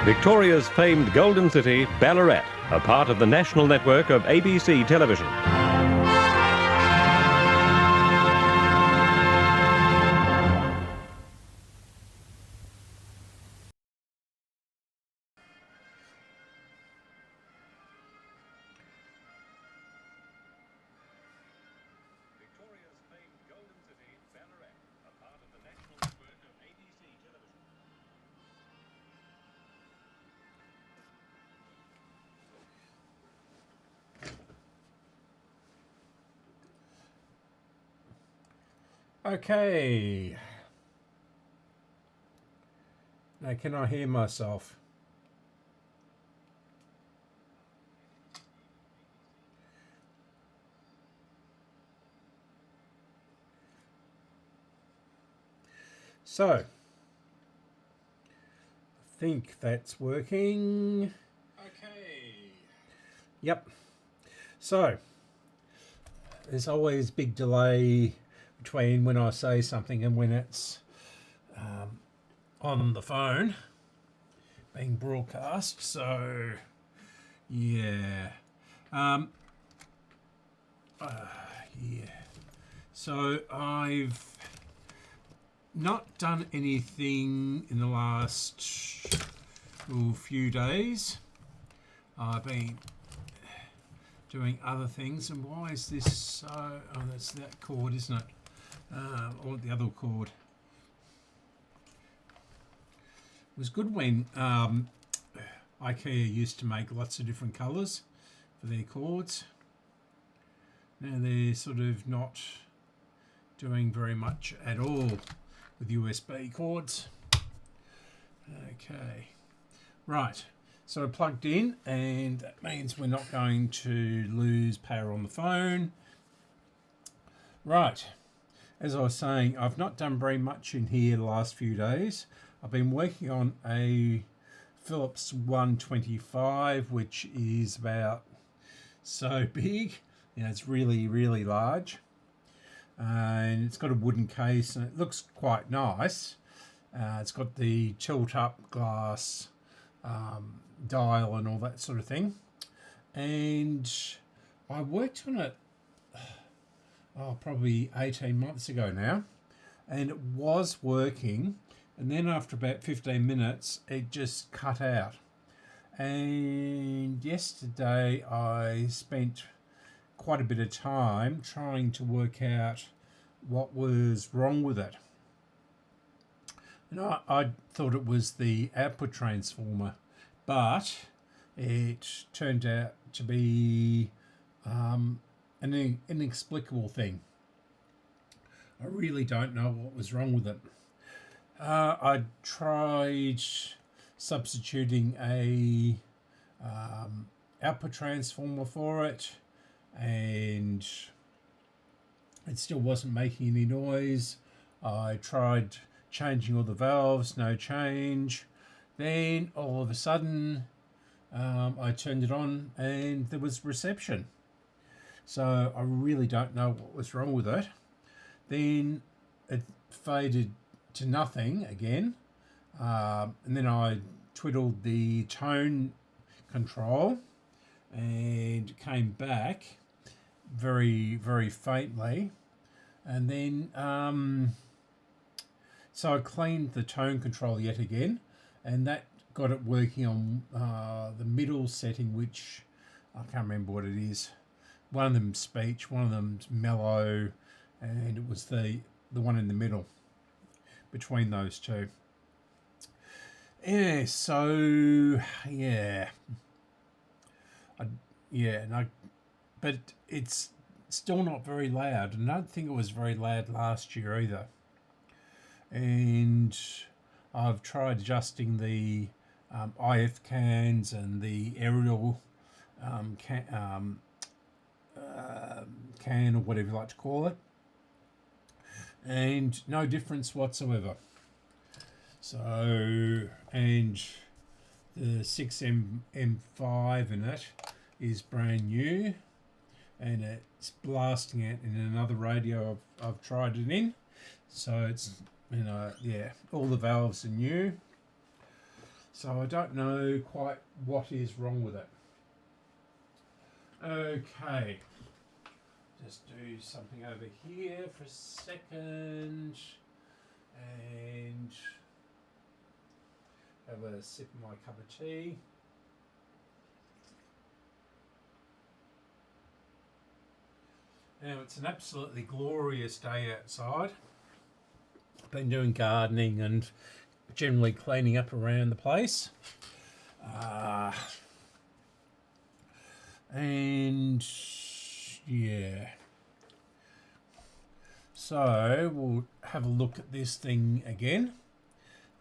Victoria's famed Golden City, Ballarat, a part of the national network of ABC television. Okay. Now, can I hear myself? So, I think that's working. Okay. Yep. So, there's always big delay between when I say something and when it's on the phone being broadcast. So yeah, so I've not done anything in the last few days. I've been doing other things. And why is this so? Oh, that's that cord, isn't it? Or the other cord. It was good when IKEA used to make lots of different colours for their cords. Now they're sort of not doing very much at all with USB cords. Okay, right. So I plugged in, and that means we're not going to lose power on the phone. Right. As I was saying, I've not done very much in here the last few days. I've been working on a Philips 125, which is about so big. You know, it's really, really large. And it's got a wooden case, and it looks quite nice. It's got the tilt-up glass dial and all that sort of thing. And I worked on it probably 18 months ago now, and it was working, and then after about 15 minutes it just cut out. And yesterday I spent quite a bit of time trying to work out what was wrong with it. And I thought it was the output transformer, but it turned out to be an inexplicable thing. I really don't know what was wrong with it. I tried substituting a output transformer for it, and it still wasn't making any noise. I tried changing all the valves, no change. Then all of a sudden I turned it on and there was reception. So I really don't know what was wrong with it. Then it faded to nothing again, and then I twiddled the tone control and came back very, very faintly. And then so I cleaned the tone control yet again, and that got it working on the middle setting, which I can't remember what it is. One of them's speech, one of them's mellow, and it was the one in the middle between those two. Yeah, so yeah, but it's still not very loud, and I don't think it was very loud last year either. And I've tried adjusting the IF cans and the aerial can, or whatever you like to call it, and no difference whatsoever. So, and the 6M5 in it is brand new, and it's blasting it in another radio I've tried it in. So it's, yeah, all the valves are new. So I don't know quite what is wrong with it. Okay, just do something over here for a second and have a sip of my cup of tea. Now it's an absolutely glorious day outside. Been doing gardening and generally cleaning up around the place. And yeah. So we'll have a look at this thing again.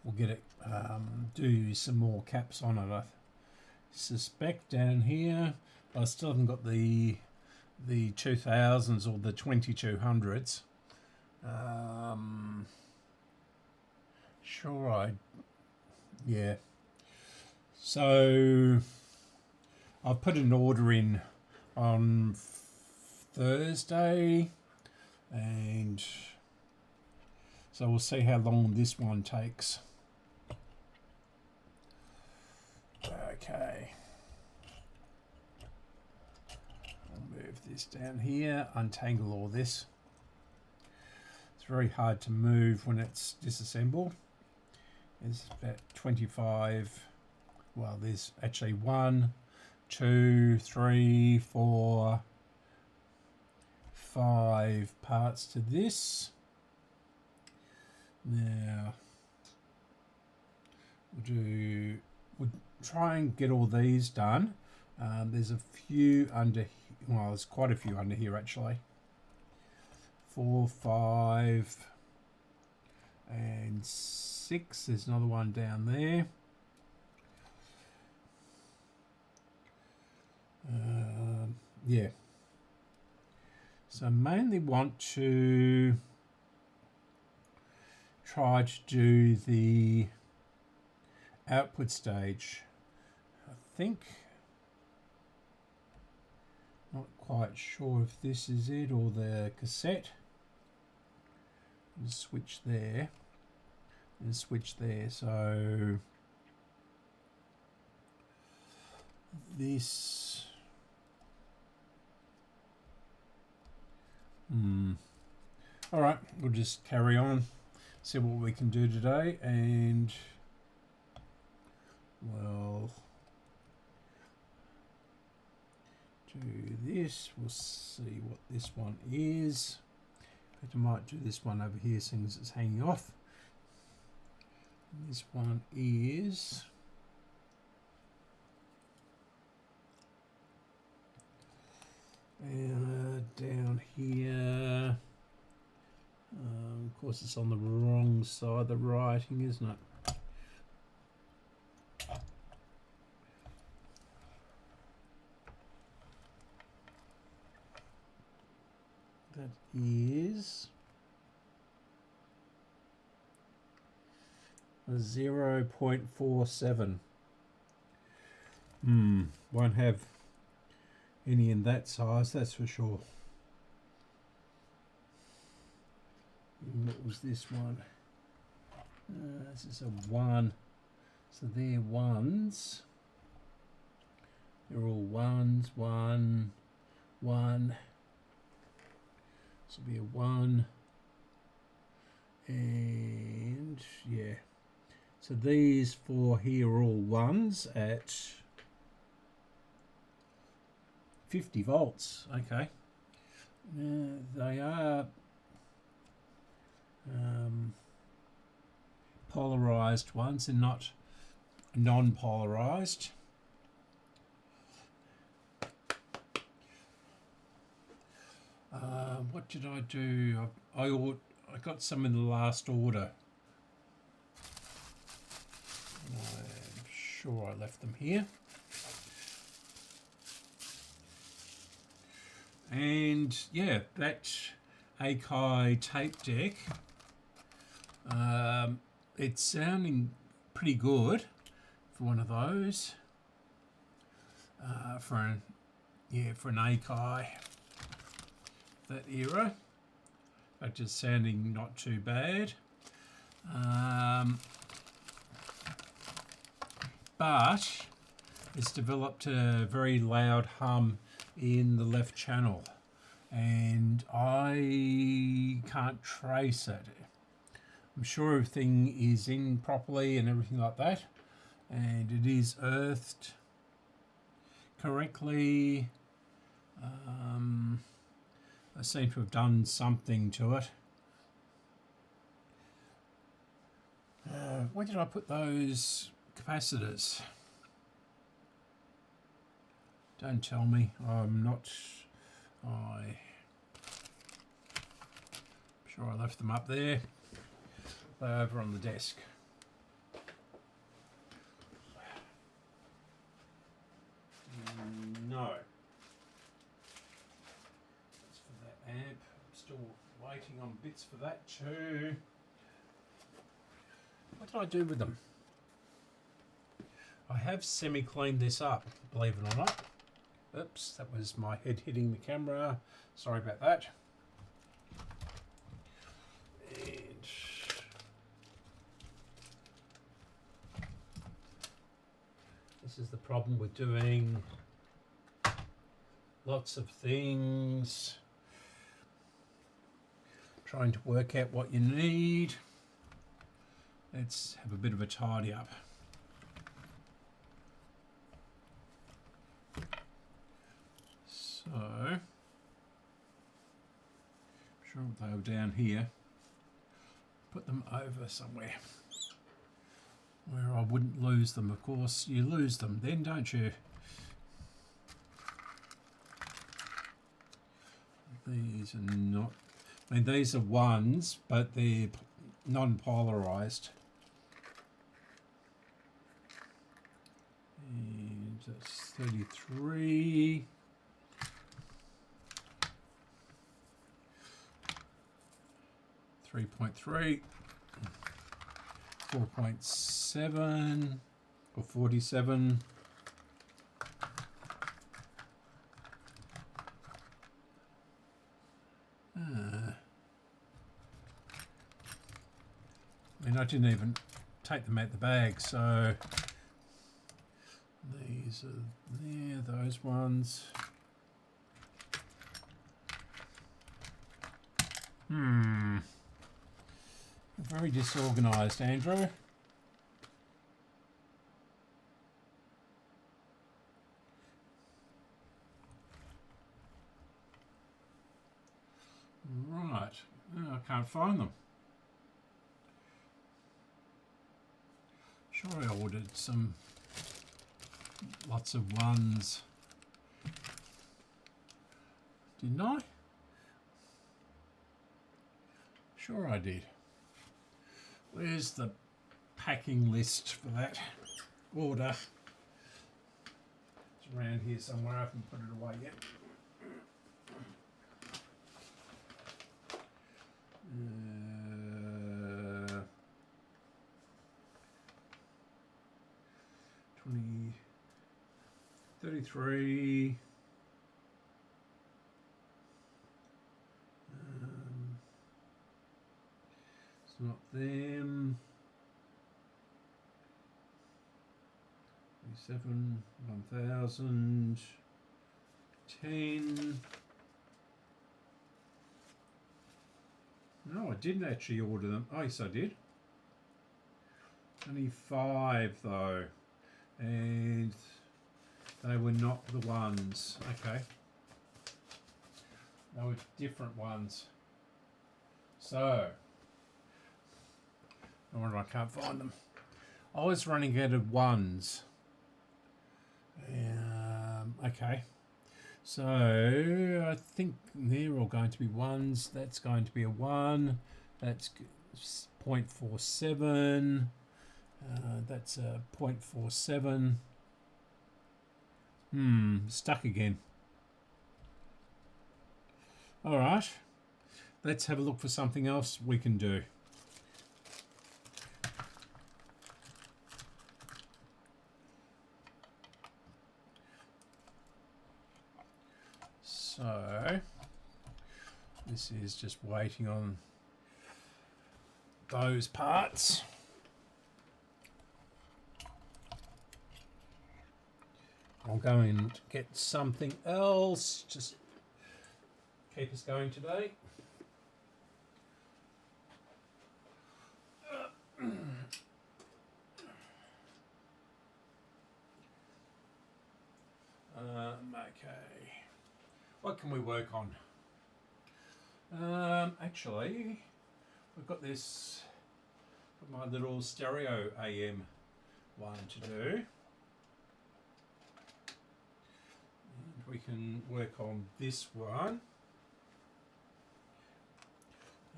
We'll get it, do some more caps on it. I suspect down here, I still haven't got the 2000s or the 2200s. Yeah. So I put an order in on Thursday, and so we'll see how long this one takes. Okay. I'll move this down here, untangle all this. It's very hard to move when it's disassembled. There's about 25, well, there's actually 1, 2, 3, 4, 5 parts to this. Now, we'll try and get all these done. There's a few under, well, there's quite a few under here actually. 4, 5, and 6. There's another one down there. Yeah. So I mainly want to try to do the output stage. I think, not quite sure if this is it or the cassette. Switch there and switch there. So this all right, we'll just carry on, see what we can do today, and we'll do this. We'll see what this one is. I might do this one over here, seeing as it's hanging off. This one is down here. Of course, it's on the wrong side of the writing, isn't it? That is 0.47. Won't have any in that size, that's for sure. What was this one? This is a 1. So they're 1s. They're all 1s. 1, 1. This will be a 1. And yeah. So these 4 here are all 1s at 50 volts. Okay. They are polarized ones and not non-polarized. What did I do? I got some in the last order. I'm sure I left them here. And yeah, that Akai tape deck, it's sounding pretty good for one of those. For an Akai that era, but just sounding not too bad. but it's developed a very loud hum in the left channel, and I can't trace it. I'm sure everything is in properly and everything like that, and it is earthed correctly. I seem to have done something to it. Where did I put those capacitors? Don't tell me. I'm sure I left them up there. They're over on the desk. No. That's for that amp. I'm still waiting on bits for that too. What did I do with them? I have semi-cleaned this up, believe it or not. Oops, that was my head hitting the camera. Sorry about that. And this is the problem with doing lots of things. Trying to work out what you need. Let's have a bit of a tidy up. So, I'm sure they were down here. Put them over somewhere where I wouldn't lose them. Of course, you lose them then, don't you? These are not, I mean, these are ones, but they're non-polarized. And that's 33. 3.3, 4.7 or 47. I mean, I didn't even take them out the bag, so these are there, those ones. Very disorganized, Andrew. Right. Oh, I can't find them. Sure, I ordered lots of ones. Didn't I? Sure I did. Where's the packing list for that order? It's around here somewhere. I haven't put it away yet. 33. It's not them. 37, 1000, 10. No, I didn't actually order them. Oh, yes, I did. Only 5 though, and they were not the ones. Okay, they were different ones. So, no wonder I can't find them. I was running out of ones. Okay, so I think they're all going to be ones. That's going to be a 1. That's 0.47. That's a 0.47. Stuck again. All right, let's have a look for something else we can do. So this is just waiting on those parts. I'll go and get something else, just keep us going today. Okay, what can we work on? Actually, we've got this, my little stereo AM one to do. And we can work on this one.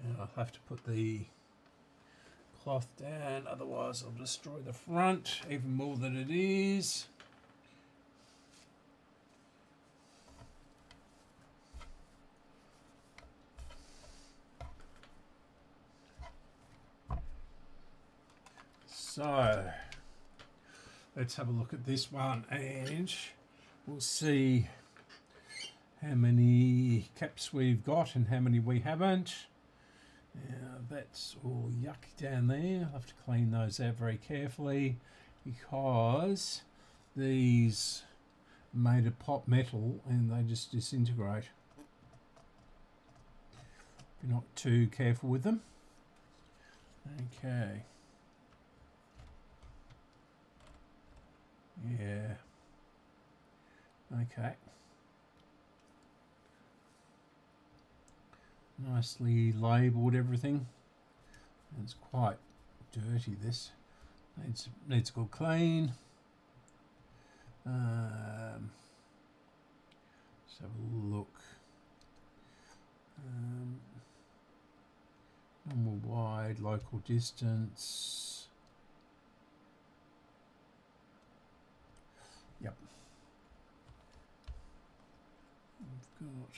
And I'll have to put the cloth down, otherwise I'll destroy the front even more than it is. So let's have a look at this one and we'll see how many caps we've got and how many we haven't. Now that's all yucky down there. I'll have to clean those out very carefully because these are made of pop metal and they just disintegrate if you're not too careful with them. Okay. Yeah. Okay. Nicely labelled everything. It's quite dirty, this. Needs a good clean. Let's have a look. Normal wide, local distance. Yep. We've got,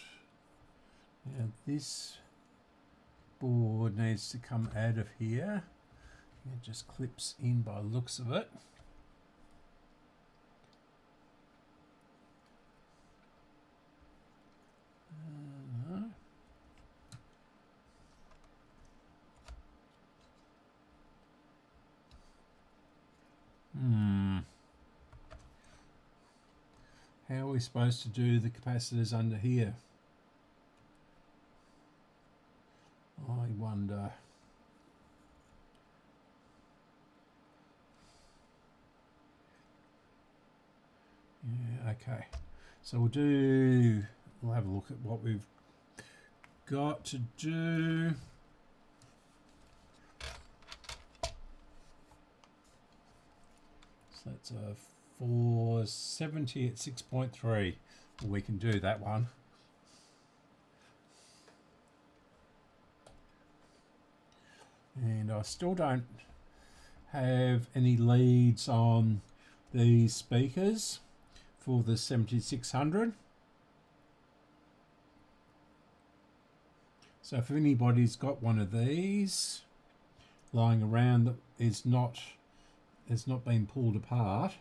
now this board needs to come out of here. It just clips in by the looks of it. No. How are we supposed to do the capacitors under here? I wonder. Yeah, okay. So we'll have a look at what we've got to do. So that's a 470 at 6.3. We can do that one. And I still don't have any leads on the speakers for the 7600. So if anybody's got one of these lying around that is not been pulled apart,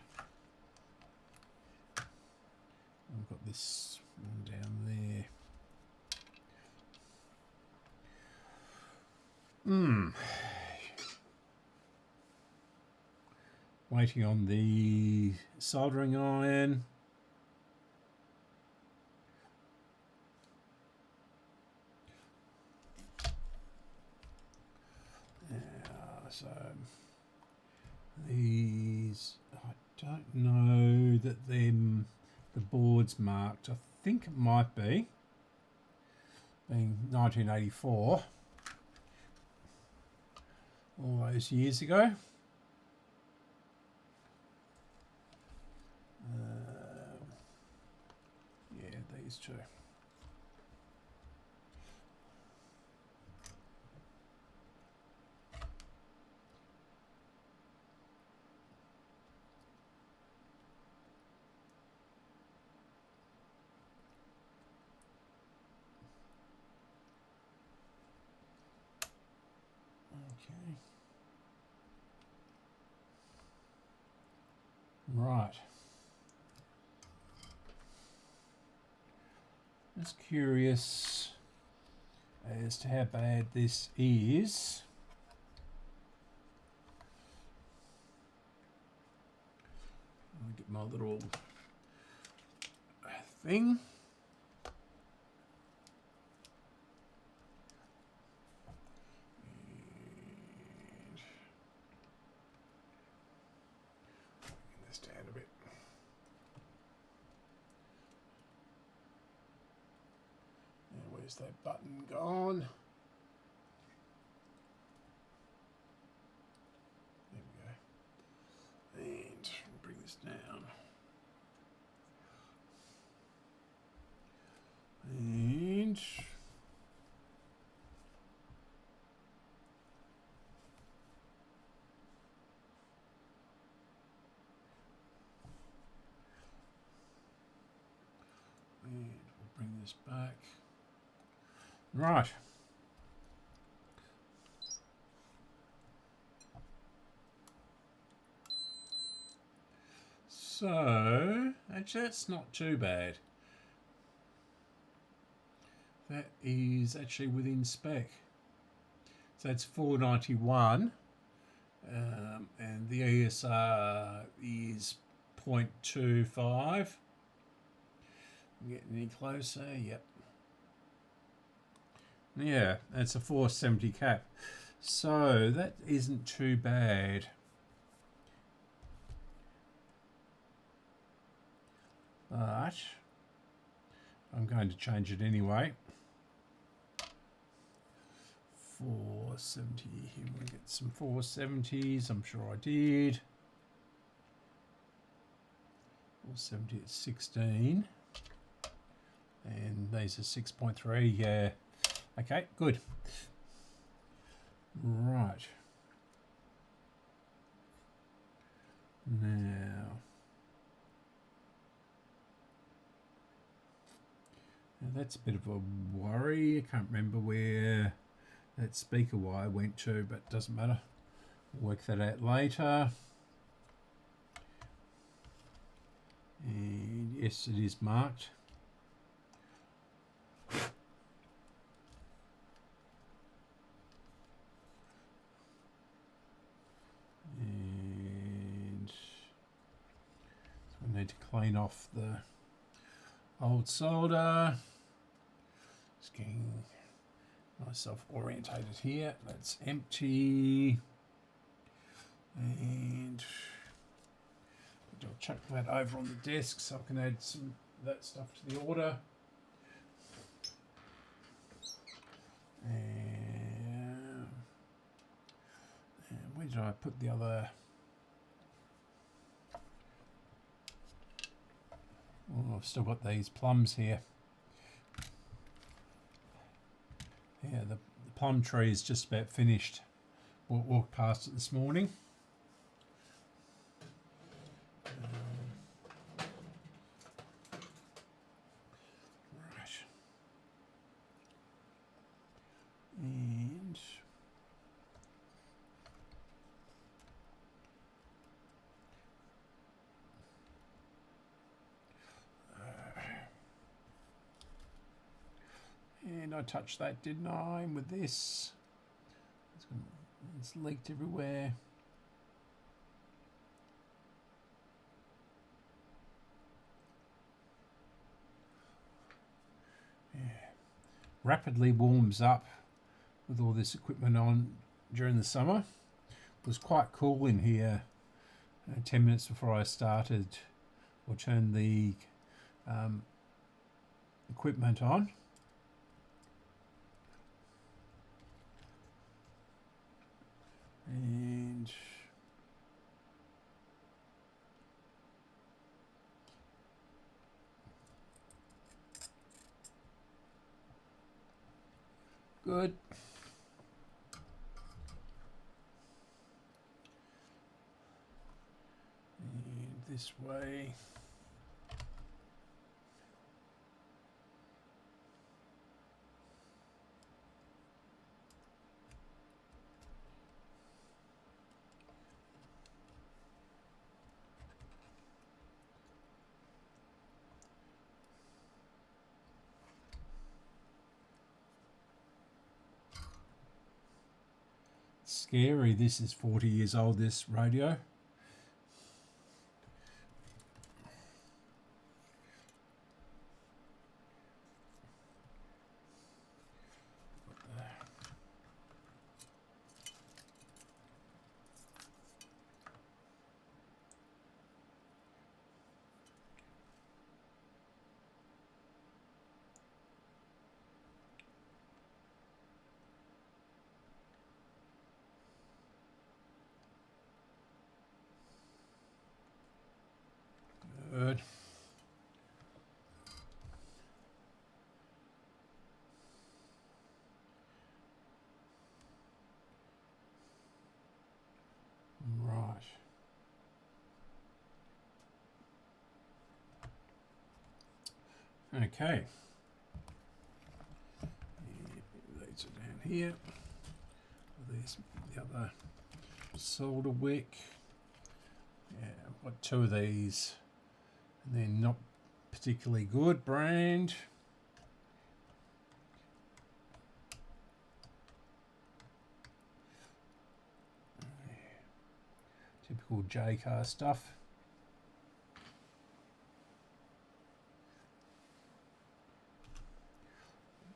I've got this one down there. Waiting on the soldering iron. So these, I don't know that the board's marked. I think it might be, being 1984, all those years ago. Yeah, these two. Okay. Right. Just curious as to how bad this is. I'll get my little thing. Bring this down a bit. And where's that button gone? And bring this down. And we'll bring this back. Right. So, actually that's not too bad. That is actually within spec. So it's 491 and the ESR is 0.25. Getting any closer? Yep. Yeah, that's a 470 cap. So that isn't too bad. But I'm going to change it anyway. 470, here we get some 470s, I'm sure I did. 470 at 16. And these are 6.3, yeah. Okay, good. Right. Now that's a bit of a worry. I can't remember where that speaker wire went to, but doesn't matter. We'll work that out later. And yes, it is marked. And so we need to clean off the old solder. Just getting myself orientated here. That's empty. And I'll chuck that over on the desk so I can add some of that stuff to the order. And where did I put the other? Oh, I've still got these plums here. Yeah, the plum tree is just about finished. Walked past it this morning. Right. And I touched that, didn't I, with this? It's leaked everywhere. Yeah. Rapidly warms up with all this equipment on during the summer. It was quite cool in here 10 minutes before I started or turned the equipment on. And good. And this way. Scary, this is 40 years old, this radio. Okay. These are down here. There's the other solder wick. Yeah, I've got two of these, and they're not particularly good brand. Typical J-car stuff.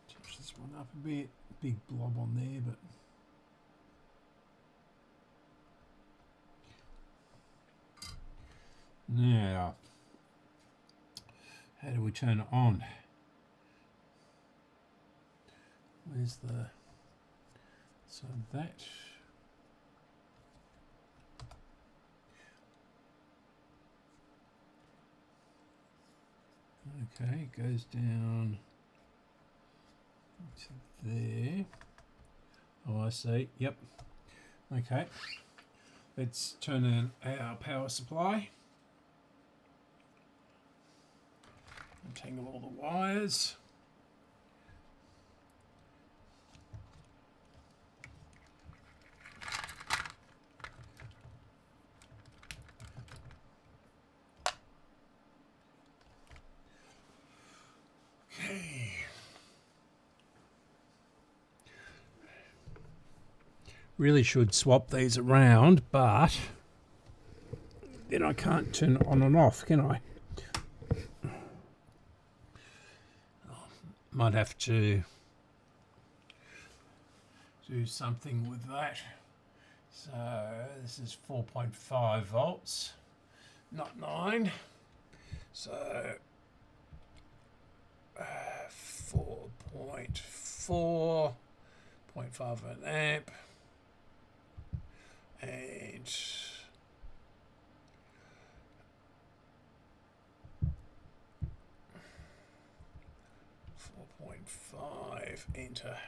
Touch this one up a bit. Big blob on there, but now, how do we turn it on? Where's the, so that, okay, it goes down to there. Oh, I see, yep. Okay, let's turn on our power supply. Untangle all the wires. Okay. Really should swap these around, but then I can't turn it on and off, can I? Might have to do something with that. So this is 4.5 volts, not 9. So 4.4, 0.5 of an amp, and 4.5, enter.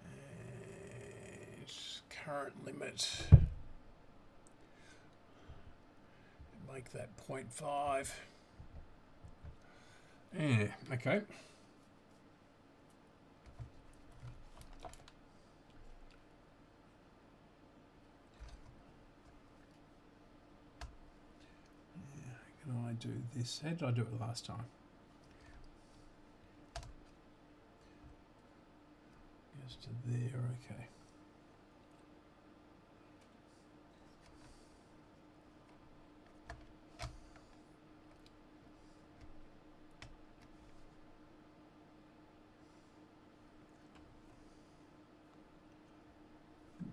And current limit, make that 0.5. Yeah, okay. Can I do this? How did I do it last time? Goes to there, okay.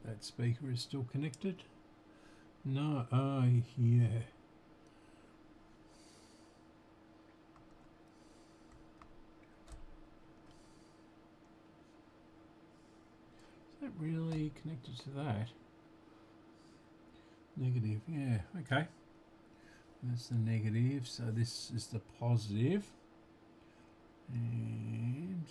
That speaker is still connected? No, oh yeah. Is that really connected to that? Negative, yeah, okay. That's the negative, so this is the positive. And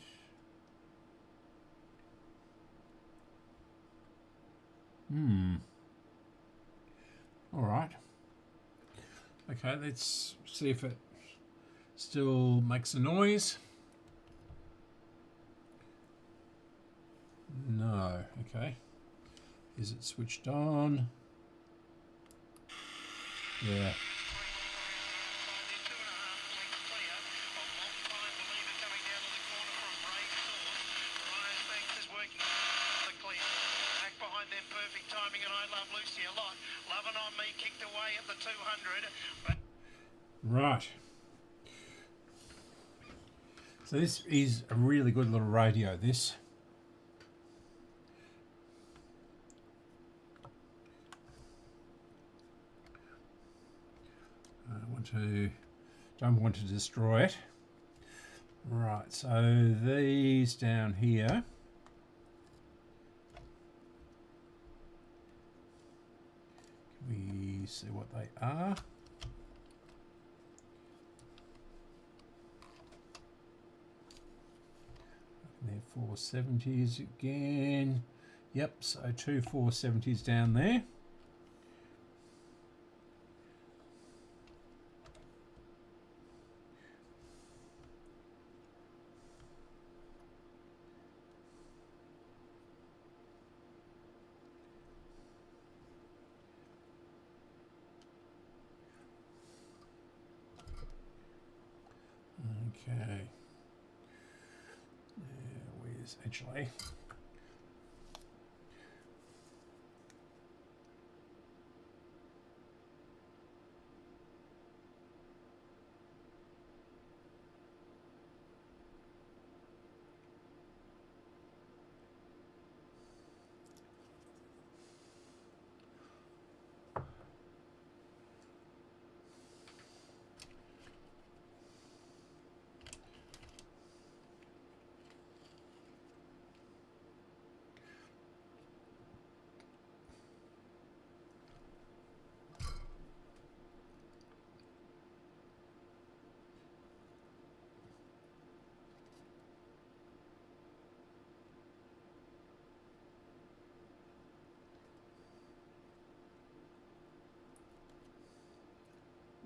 all right. Okay, let's see if it still makes a noise. No, okay. Is it switched on? Yeah. Right. So this is a really good little radio, this. Don't want to destroy it. Right, so these down here. Can we see what they are? They're 470s again. Yep, so 2 470s down there. Okay. Where's actually?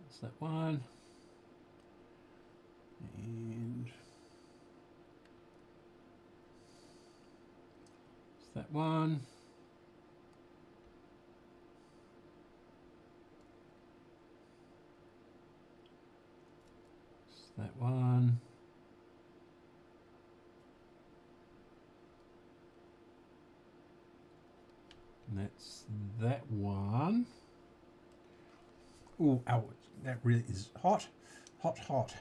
That's that one. And it's that one. It's that one. And that's that one. Ooh, ow, that really is hot. Hot, hot.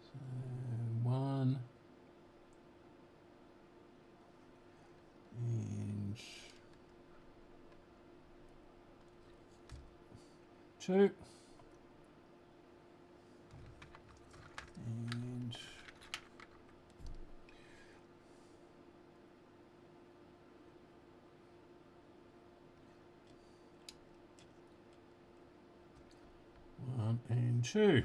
So, one. And two. And one and two.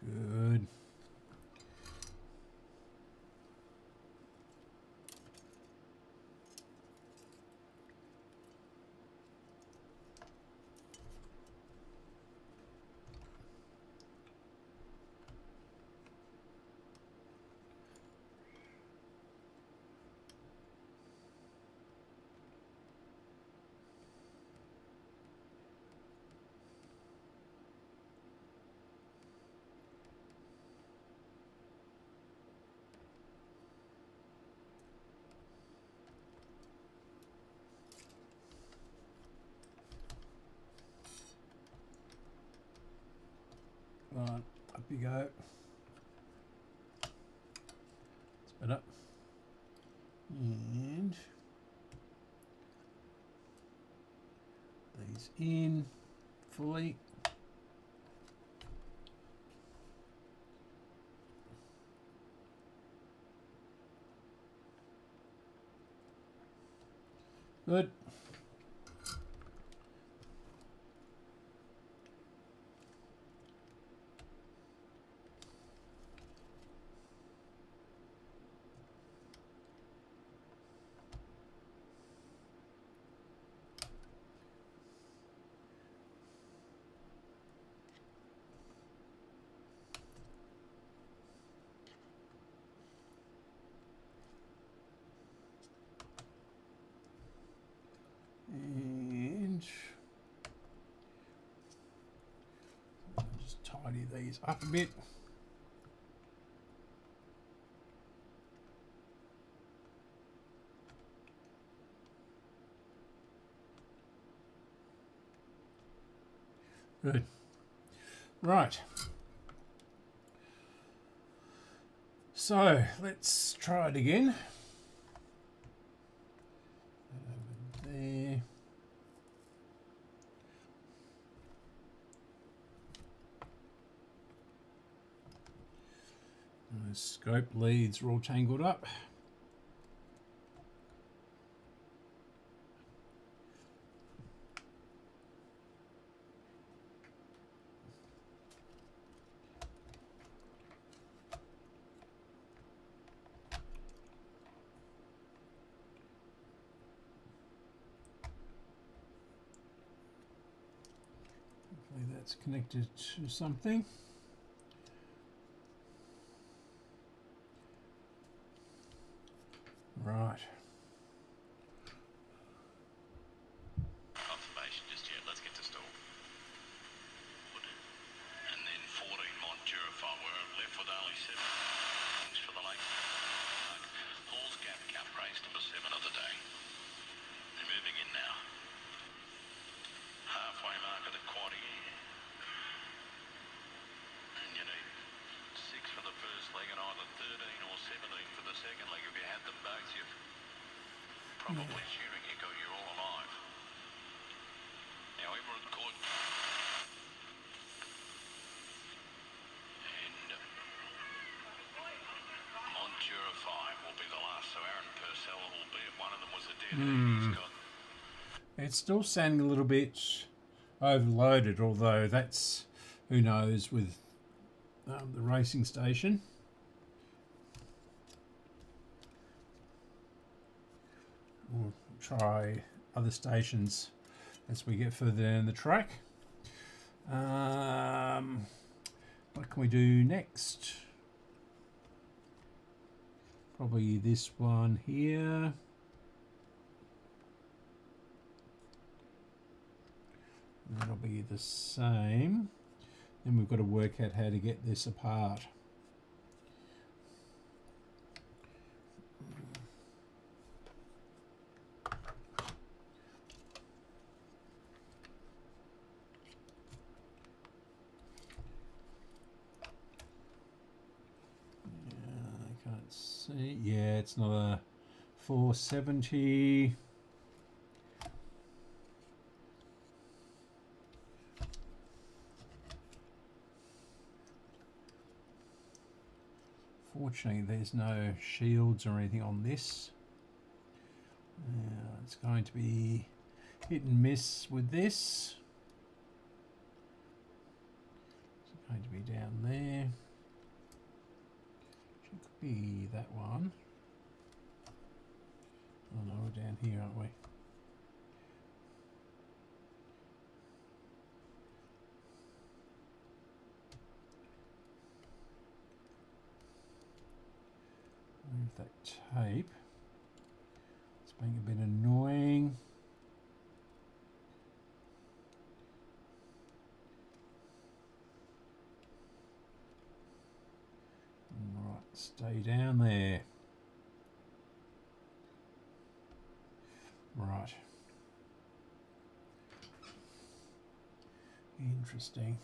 Good. Right, up you go. Spin up. And these in fully. Good. And just tidy these up a bit. Good. Right. So let's try it again. Over there. The scope leads are all tangled up. Hopefully that's connected to something. Right. Confirmation just yet. Let's get to store. And then 14 mod Durafire. We're left with only 7 things for the lake. Hall's gap cap race number 7 of the day. They're moving in now. Halfway mark of the quaddy. And you need 6 for the first leg and either 13 or 17 for the second leg. If you had them both, you've probably cheering echo, you're all alive. Now Emerald Court and Montura 5 will be the last, so Aaron Purcell will be at one of them was a dead he's got. It's still sounding a little bit overloaded, although that's, who knows, with the racing station. We'll try other stations as we get further down the track. What can we do next? Probably this one here. That'll be the same. Then we've got to work out how to get this apart. I can't see. Yeah, it's not a 470. Fortunately, there's no shields or anything on this. It's going to be hit and miss with this. It's going to be down there. Should be that one. Oh no, we're down here, aren't we? Move that tape. It's being a bit annoying. Right, stay down there. Right. Interesting.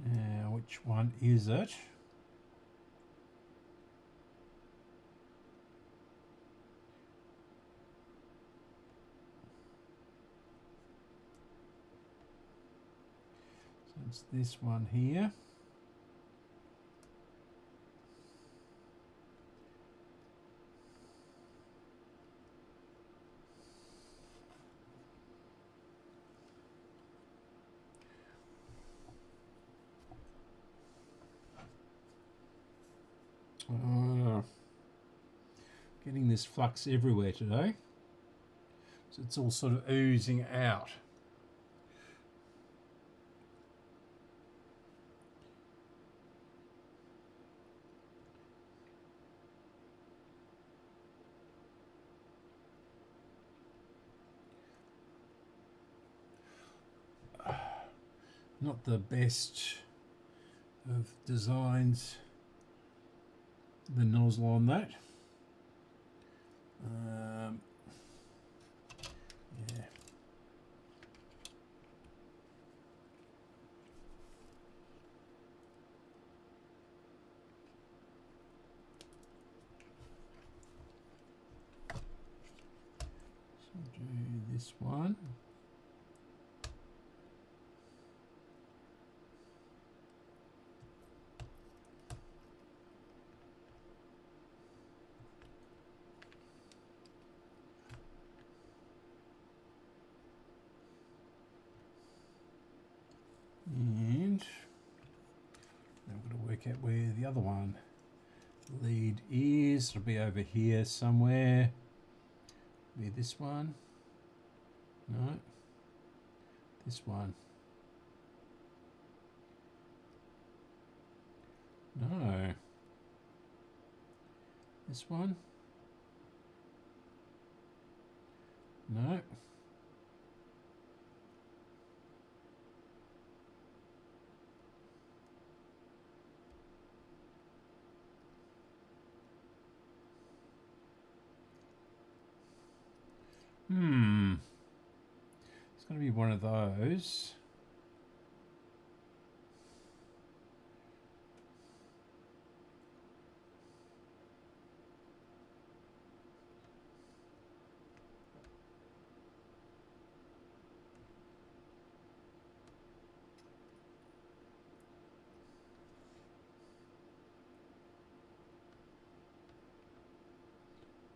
Now, which one is it? It's this one here. Getting this flux everywhere today. So it's all sort of oozing out. Not the best of designs, the nozzle on that. Yeah. So do this one. work out where the other one lead is. It'll be over here somewhere. Be this one. No. This one. No. This one. No. It's going to be one of those.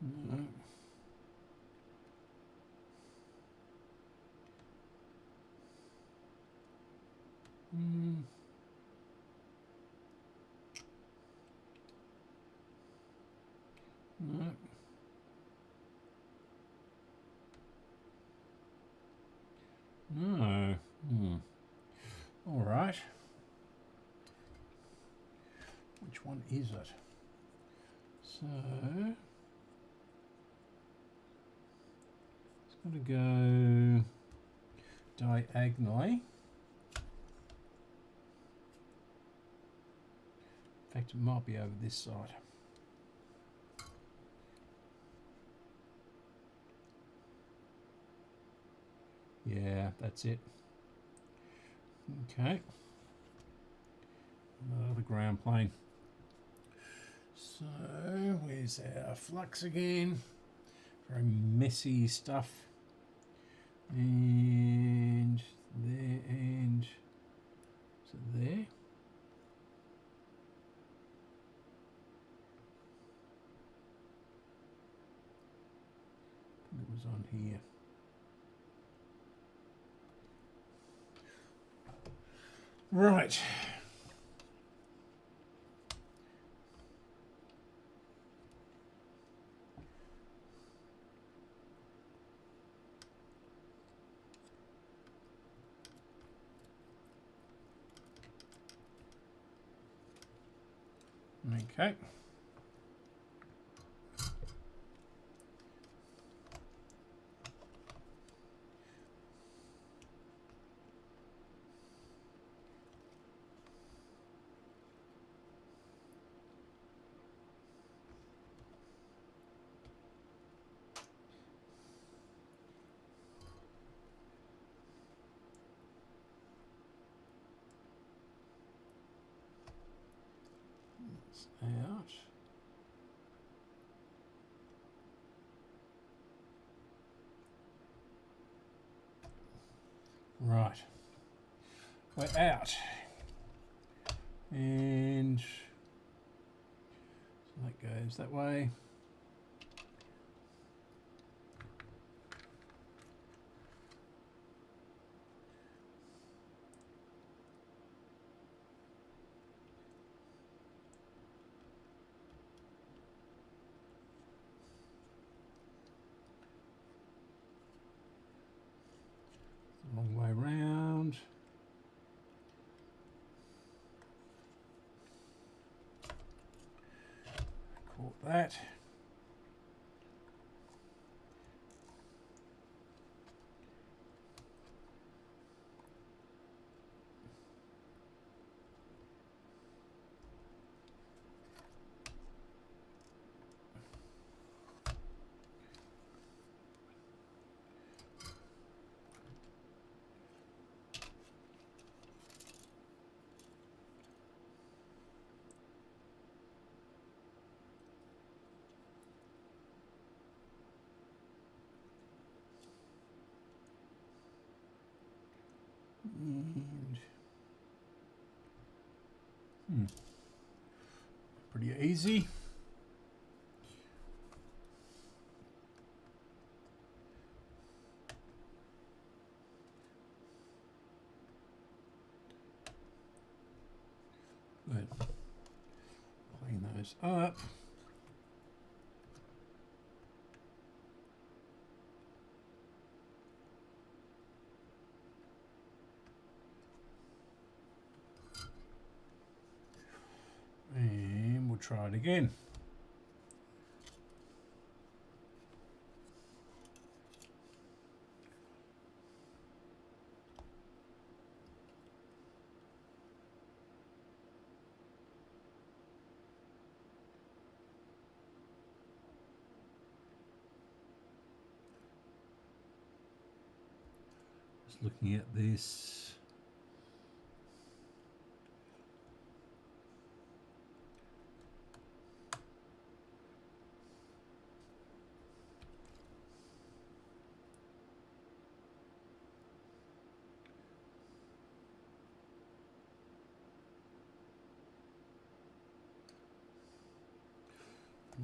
No. No. No. All right. Which one is it? So it's going to go diagonally. In fact, it might be over this side. Yeah, that's it. Okay. Another ground plane. So, where's our flux again? Very messy stuff. And there and so there. It was on here. Right. Okay. Out. Right. We're out. And so that goes that way. Long way round. Caught that. And pretty easy. Good. goes up. And we'll try it again. Just looking at this.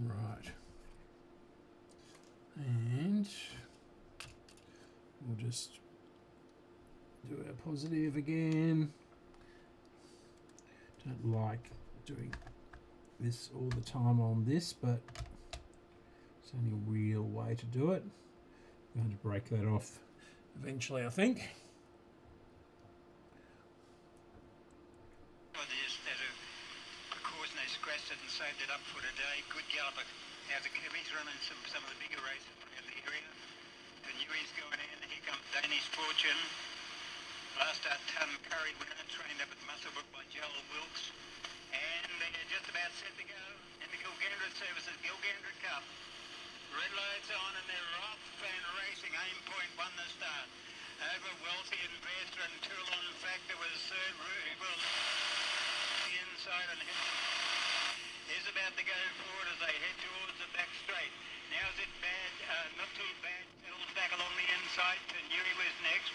Right, and we'll just do our positive again. Don't like doing this all the time on this, but it's the only real way to do it. I'm going to break that off eventually, I think. And saved it up for today. Good galloper. Now the Kirby's running some of the bigger races around the area. The Newies going in. Here comes Danish Fortune. Last start Ton Curry winner, trained up at Musselbrook by Joel Wilkes. And they're just about set to go in the Gilgandra Services Gilgandra Cup. Red lights on and they're off and racing. Aim Point won the start. Over Wealthy Investor and Toulon Factor was third. Well, the inside and is about to go forward as they head towards the back straight. Now's it bad, not too bad, settles back along the inside. Newey was next.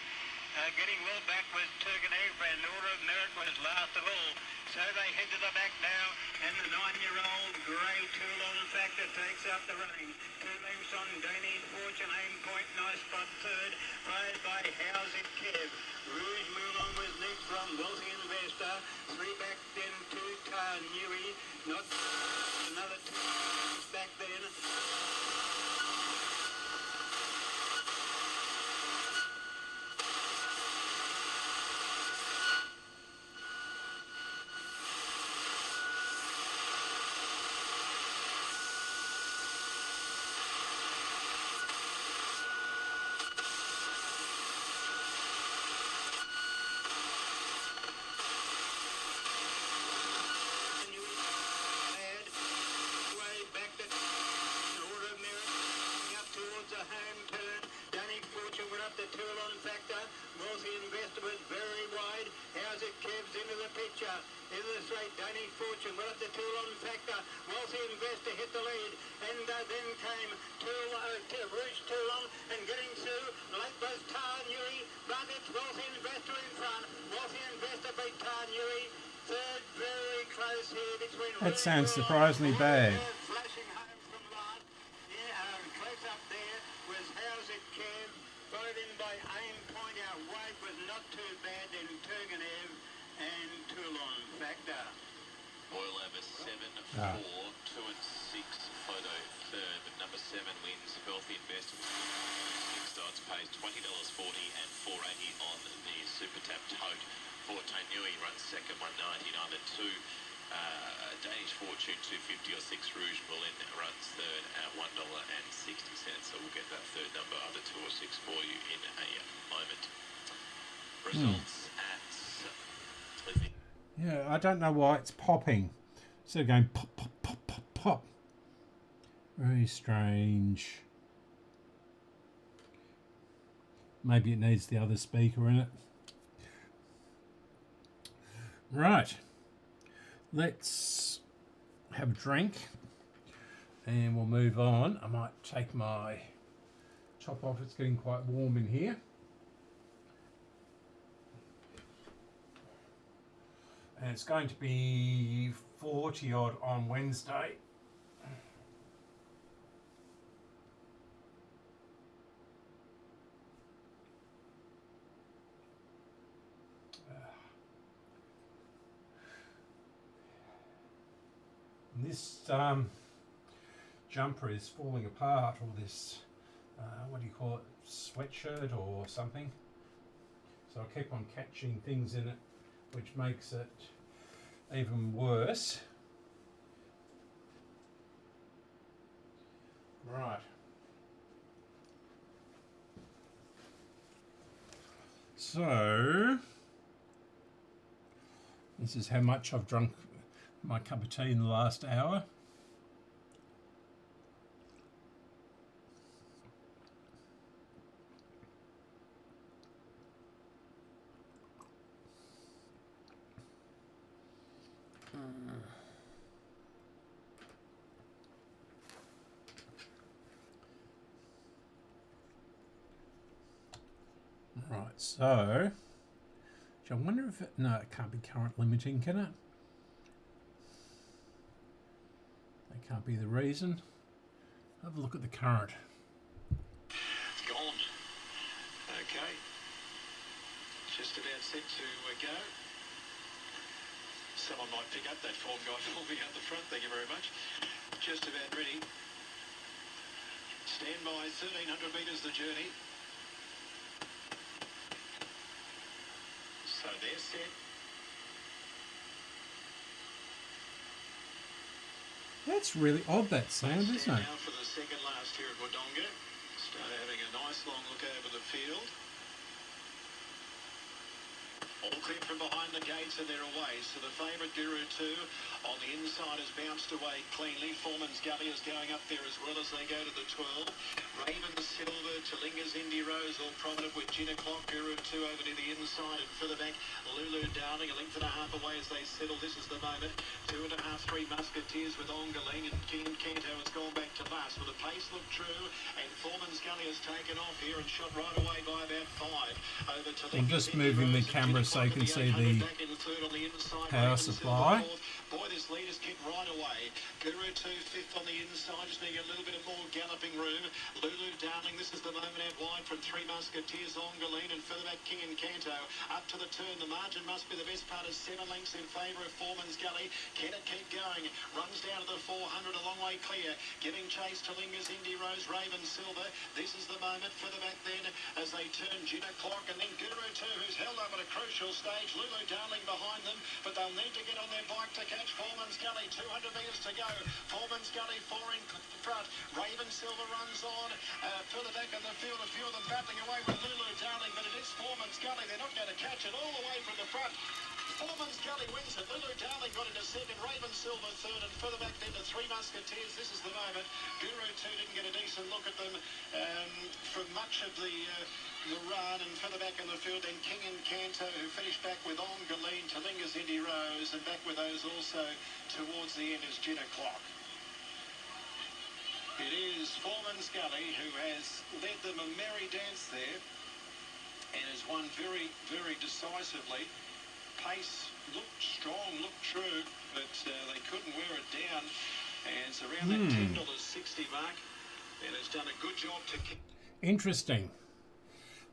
Getting well back was Turgenev, and Order of Merit was last of all. So they head to the back now, and the 9-year-old Grey Toulon Factor takes up the running. 2 lengths on Danish Fortune, Aim Point, nice spot third, followed by How's It Kev. Rouge Moulin was next from Wealthy Investor. 3 back then, 2 Tar Newey, not another 2 back then. Danish Fortune, well up the Toulon Factor, Wealthy Investor hit the lead, and then came Rouge Toulon, and getting through, like was Tar Newey, but it's Wealthy Investor in front. Wealthy Investor beat Tar Newey, third, very close here between. That sounds surprisingly bad. Flashing home from last, close up there was How's It Kev, followed in by Aim Point. Out wide was not too bad, then Turgenev and Toulon Factor. Boyle over 7, 4, 2 and 6, photo third, but number 7 wins. Healthy Investment. 6 odds pays $20.40 and $4.80 on the Super Tap Tote. Forte Newey runs second, 1.99 at 2. Danish Fortune 250 or 6 Rouge Moulin runs third at $1.60. So we'll get that third number, either 2 or 6 for you in a moment. Results at Yeah, I don't know why it's popping. Instead of going pop, pop, pop, pop, pop. Very strange. Maybe it needs the other speaker in it. Right. Let's have a drink and we'll move on. I might take my top off. It's getting quite warm in here. And it's going to be 40 odd on Wednesday. this jumper is falling apart, or this, what do you call it, sweatshirt or something. So I keep on catching things in it, which makes it even worse. Right. So, this is how much I've drunk my cup of tea in the last hour. Right, so I wonder if it, no, it can't be current limiting, can it? That can't be the reason. Have a look at the current. It's gone. Okay. Just about set to go. Someone might pick up that form guy for me out the front. Thank you very much. Just about ready. Stand by, 1,300 metres the journey. So they're set. That's really odd, that sound, isn't it? Now for the second last here at Wodonga. Start having a nice long look over the field. All clear from behind the gates and they're away. So the favourite Guru 2 on the inside has bounced away cleanly. Foreman's Gully is going up there as well as they go to the 12. Raven Silver, Talinga's Indy Rose, all prominent with Gin O'Clock. Guru 2 over to the inside and further back Lulu Downing, a length and a half away as they settle. This is the moment. 2.5, 3 Musketeers with Ongaling, and King Kanto has gone back to last. But the pace looked true, and Foreman's Gully has taken off here and shot right away by about 5. Over to I'm just moving the camera so you can see the power supply. Boy, this leader's kicked right away. Guru 2, 5th on the inside, just needing a little bit of more galloping room. Lulu Downing, this is the moment out wide from 3 Musketeers, Ongaleen, and further back King and Kanto. Up to the turn, the margin must be the best part of 7 lengths in favour of Foreman's Gully. Can it keep going? Runs down to the 400, a long way clear. Giving chase to Lingers, Indy Rose, Raven Silver. This is the moment further back then as they turn Gin O'Clock, and then Guru 2, who's held up at a crucial stage. Lulu Dowling behind them, but they'll need to get on their bike to catch Foreman's Gully. 200 metres to go. Foreman's Gully 4 in front. Raven Silver runs on. Further back in the field, a few of them battling away with Lulu Dowling, but it is Foreman's Gully. They're not going to catch it all the way from the front. Foreman's Gully wins it. Lulu Dowling got into second. Raven Silver third, and further back then to 3 Musketeers. This is the moment. Guru 2 didn't get a decent look at them for much of the run, and further back in the field then King and Kanto, who finished back with Ongaleen, Talinga's Indy Rose, and back with those also towards the end is Gin O'Clock. It is Foreman's Gully who has led them a merry dance there and has won very, very decisively. Pace looked strong, looked true, but they couldn't wear it down, and it's around that $10.60 mark, and it's done a good job to keep. Interesting.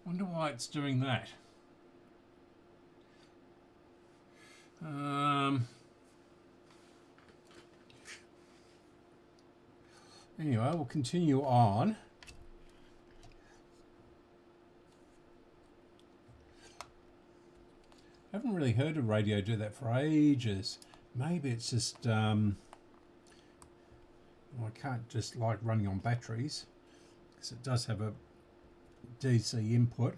Wonder why it's doing that. Anyway, we'll continue on. I haven't really heard a radio do that for ages. Maybe it's just well, I can't just like running on batteries, because it does have a DC input.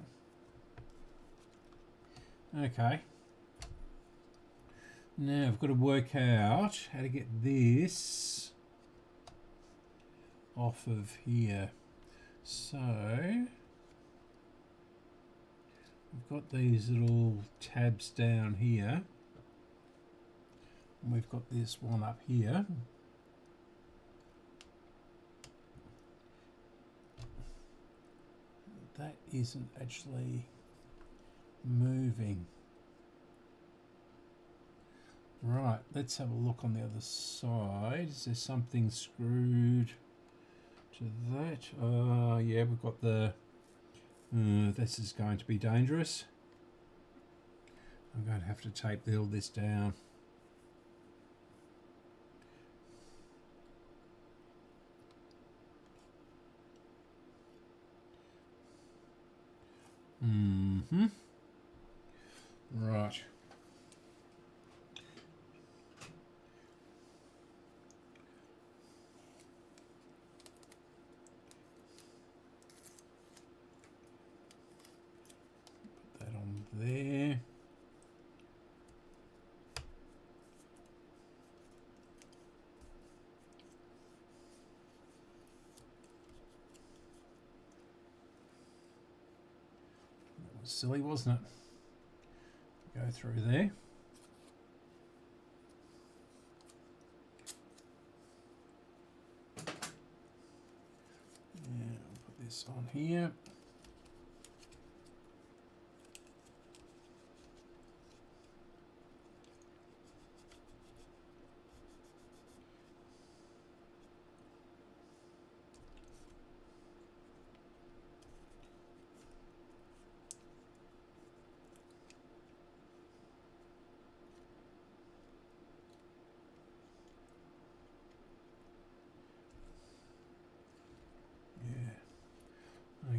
Okay. Now I've got to work out how to get this off of here. So we've got these little tabs down here, and we've got this one up here. That isn't actually moving. Right, let's have a look on the other side. Is there something screwed to that? Yeah, we've got the this is going to be dangerous. I'm going to have to tape all this down. Right. Put that on there. That was silly, wasn't it? Go through there. And I'll put this on here.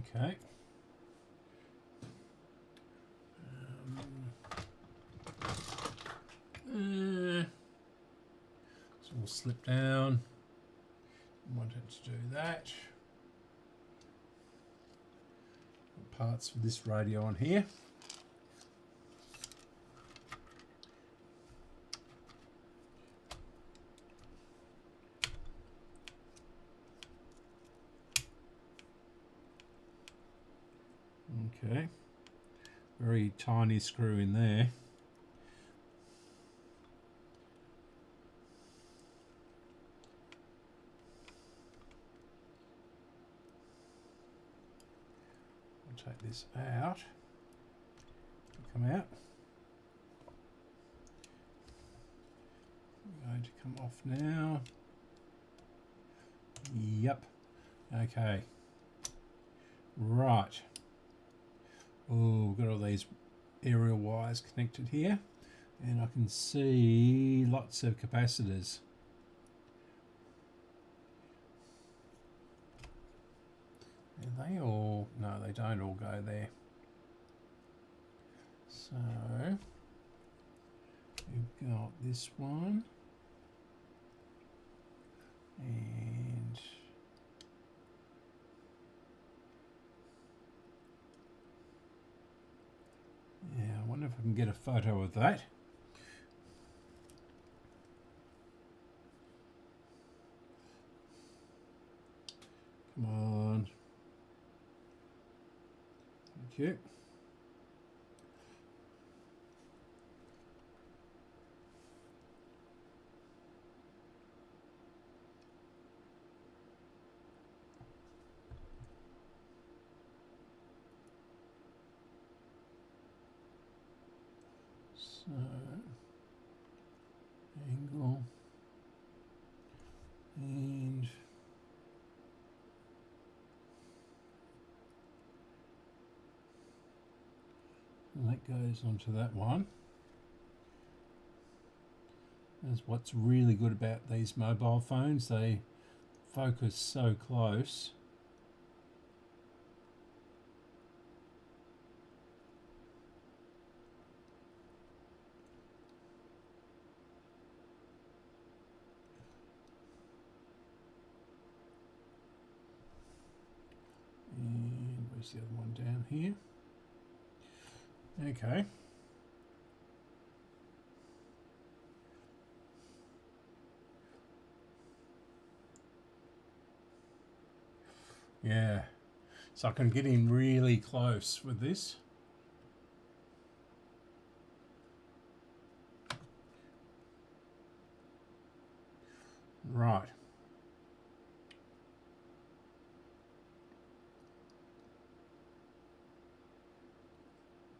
Okay. So we'll slip down. Want it to do that. Parts for this radio on here. Okay, very tiny screw in there. I'll take this out. It'll come out. Going to come off now. Yep. Okay. Right. Oh, we've got all these aerial wires connected here, and I can see lots of capacitors. Are they all? No, they don't all go there. So we've got this one, and yeah, I wonder if I can get a photo of that. Come on. Thank you. So, angle, and that goes onto that one. That's what's really good about these mobile phones, they focus so close. And where's the other one down here? Okay. Yeah, so I can get in really close with this. Right.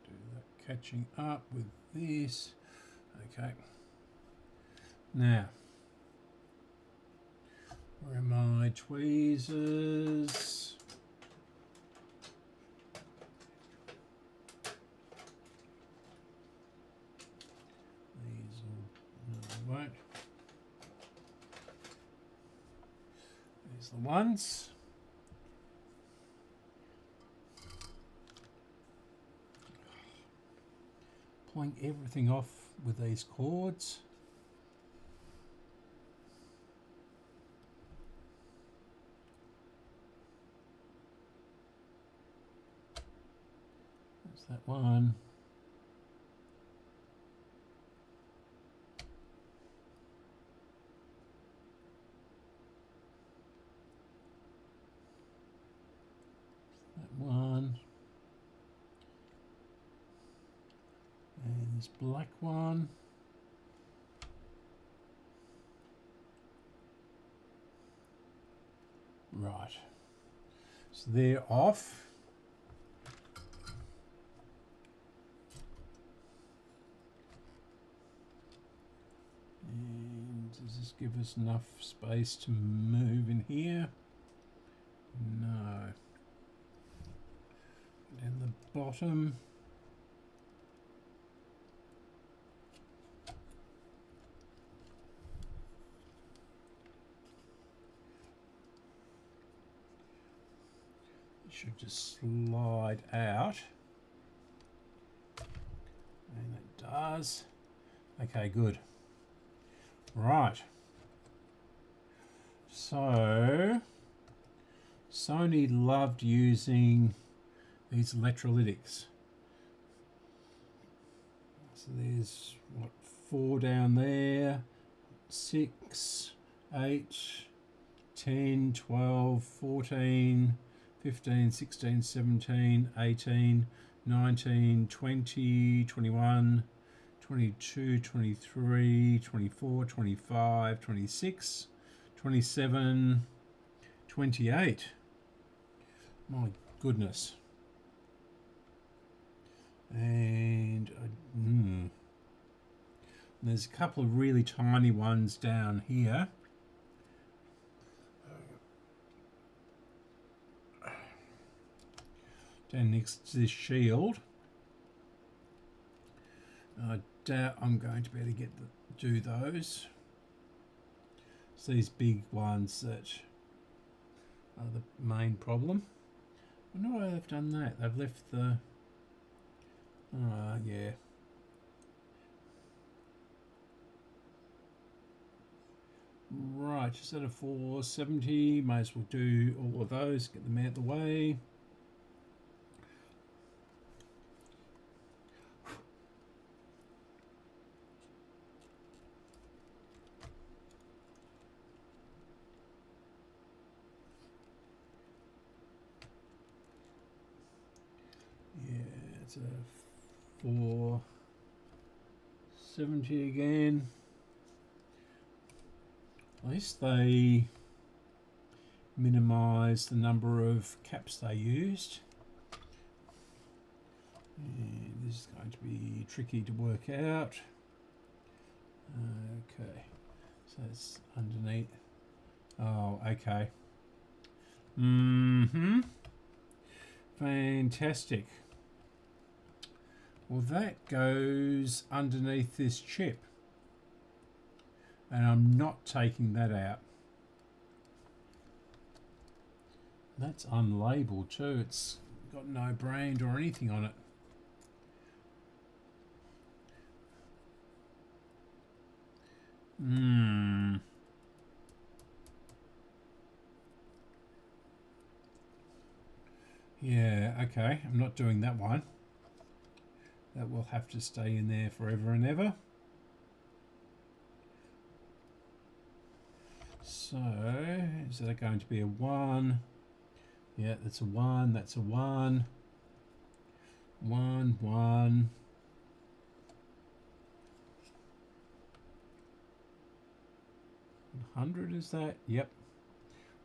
Do that catching up with this. Okay. Now, where are my tweezers? These will, no, they won't. There's the ones. pulling everything off with these cords. That's that one. That one. And this black one. Right. So they're off. And does this give us enough space to move in here? No. Down the bottom. It should just slide out. And it does. Okay, good. Right. So Sony loved using these electrolytics. So there's what, 4 down there, 6, 8, 10, 12, 14, 15, 16, 17, 18, 19, 20, 21, 22, 23, 24, 25, 26, 27, 28. My goodness. And there's a couple of really tiny ones down here. Down next to this shield. I doubt I'm going to be able to do those. It's these big ones that are the main problem. I wonder why they've done that. They've left the... yeah. Right, instead of 470, may as well do all of those, get them out of the way. Yeah, it's a 470 again. At least they minimise the number of caps they used. And this is going to be tricky to work out. Okay, so it's underneath. Oh, okay. Fantastic. Well, that goes underneath this chip. And I'm not taking that out. That's unlabeled too. It's got no brand or anything on it. Yeah, okay. I'm not doing that one. That will have to stay in there forever and ever. So, is that going to be a 1? Yeah, that's a 1, that's a 1. 1, 1. 100 is that? Yep.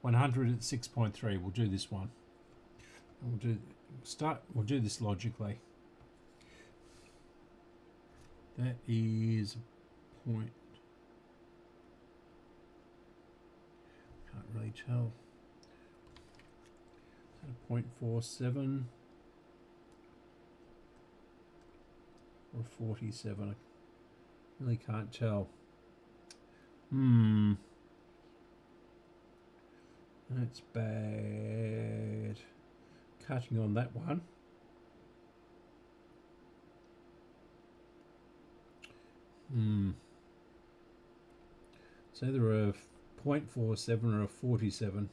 100 at 6.3. We'll do this one. We'll do this logically. That is a point. Can't really tell. Is that a 0.47 or a 47? I really can't tell. That's bad. Cutting on that one. It's either a 0.47 or a 47.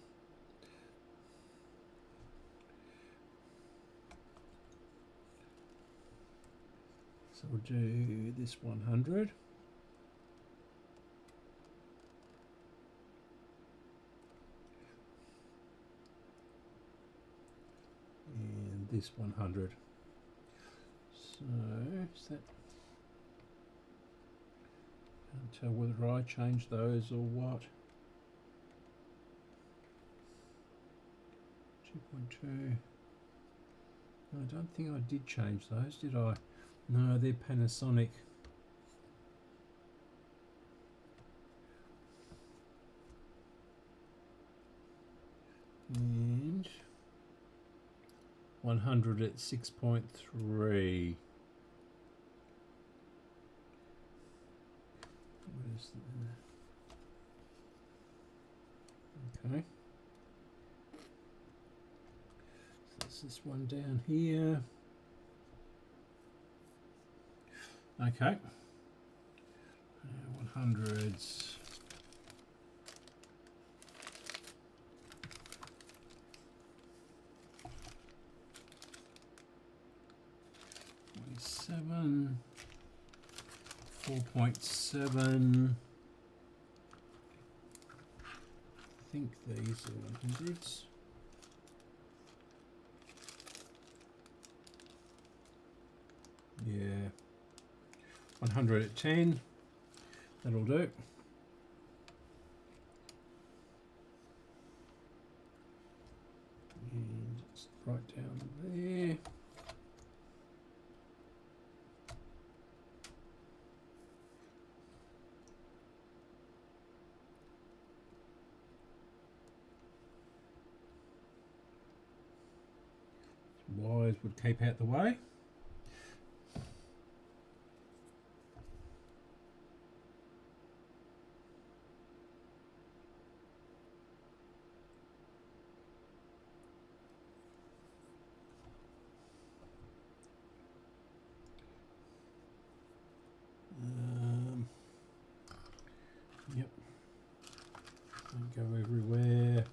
So we'll do this 100. And this 100. So is that, can't tell whether I changed those or what. 2.2. I don't think I did change those, did I? No, they're Panasonic. And 100 at 6.3. Where's the... Okay. So that's this one down here. Okay. 100s. Seven, 4.7. I think these are 100s. Yeah, 100 at 10. That'll do. And it's right down there. Wires would keep out the way. Yep. Don't go everywhere.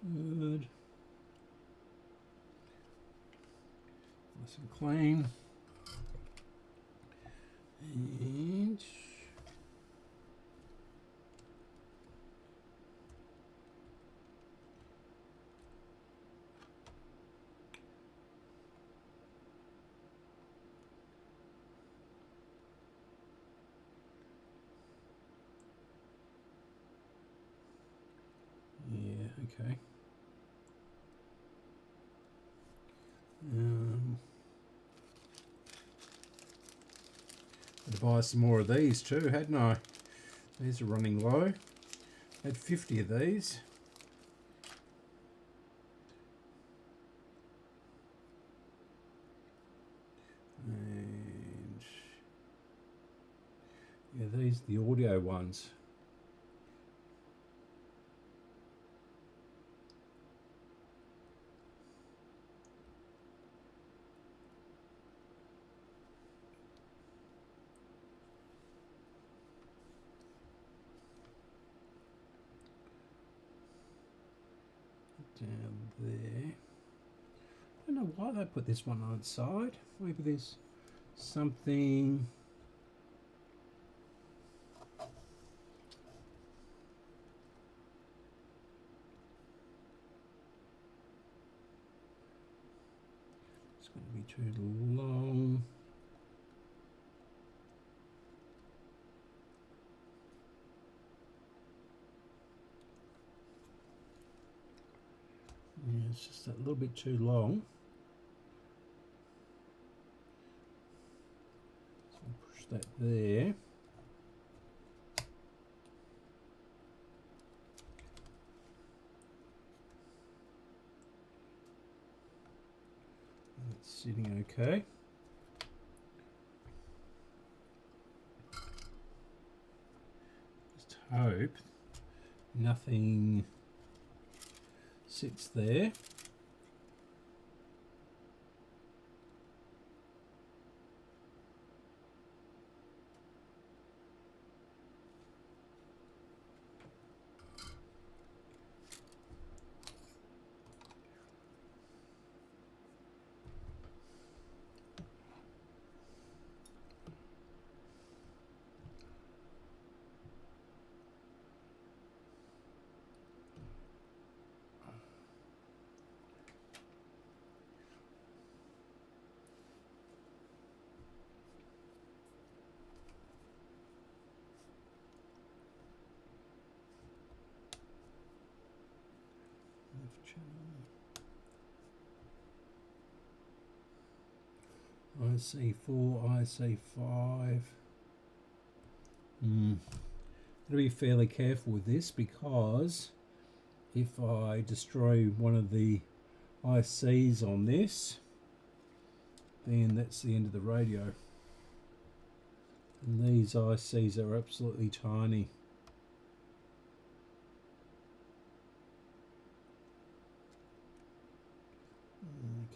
Good. Nice and clean. And yeah, okay. Had to buy some more of these too, hadn't I? These are running low. Had 50 of these. And yeah, these are the audio ones. Down there. I don't know why they put this one on its side. Maybe there's something. It's going to be too long. Yeah, It's just a little bit too long. So I'll push that there. It's sitting okay. Just hope nothing sits there. IC4, IC5. Gotta be fairly careful with this, because if I destroy one of the ICs on this, then that's the end of the radio. And these ICs are absolutely tiny.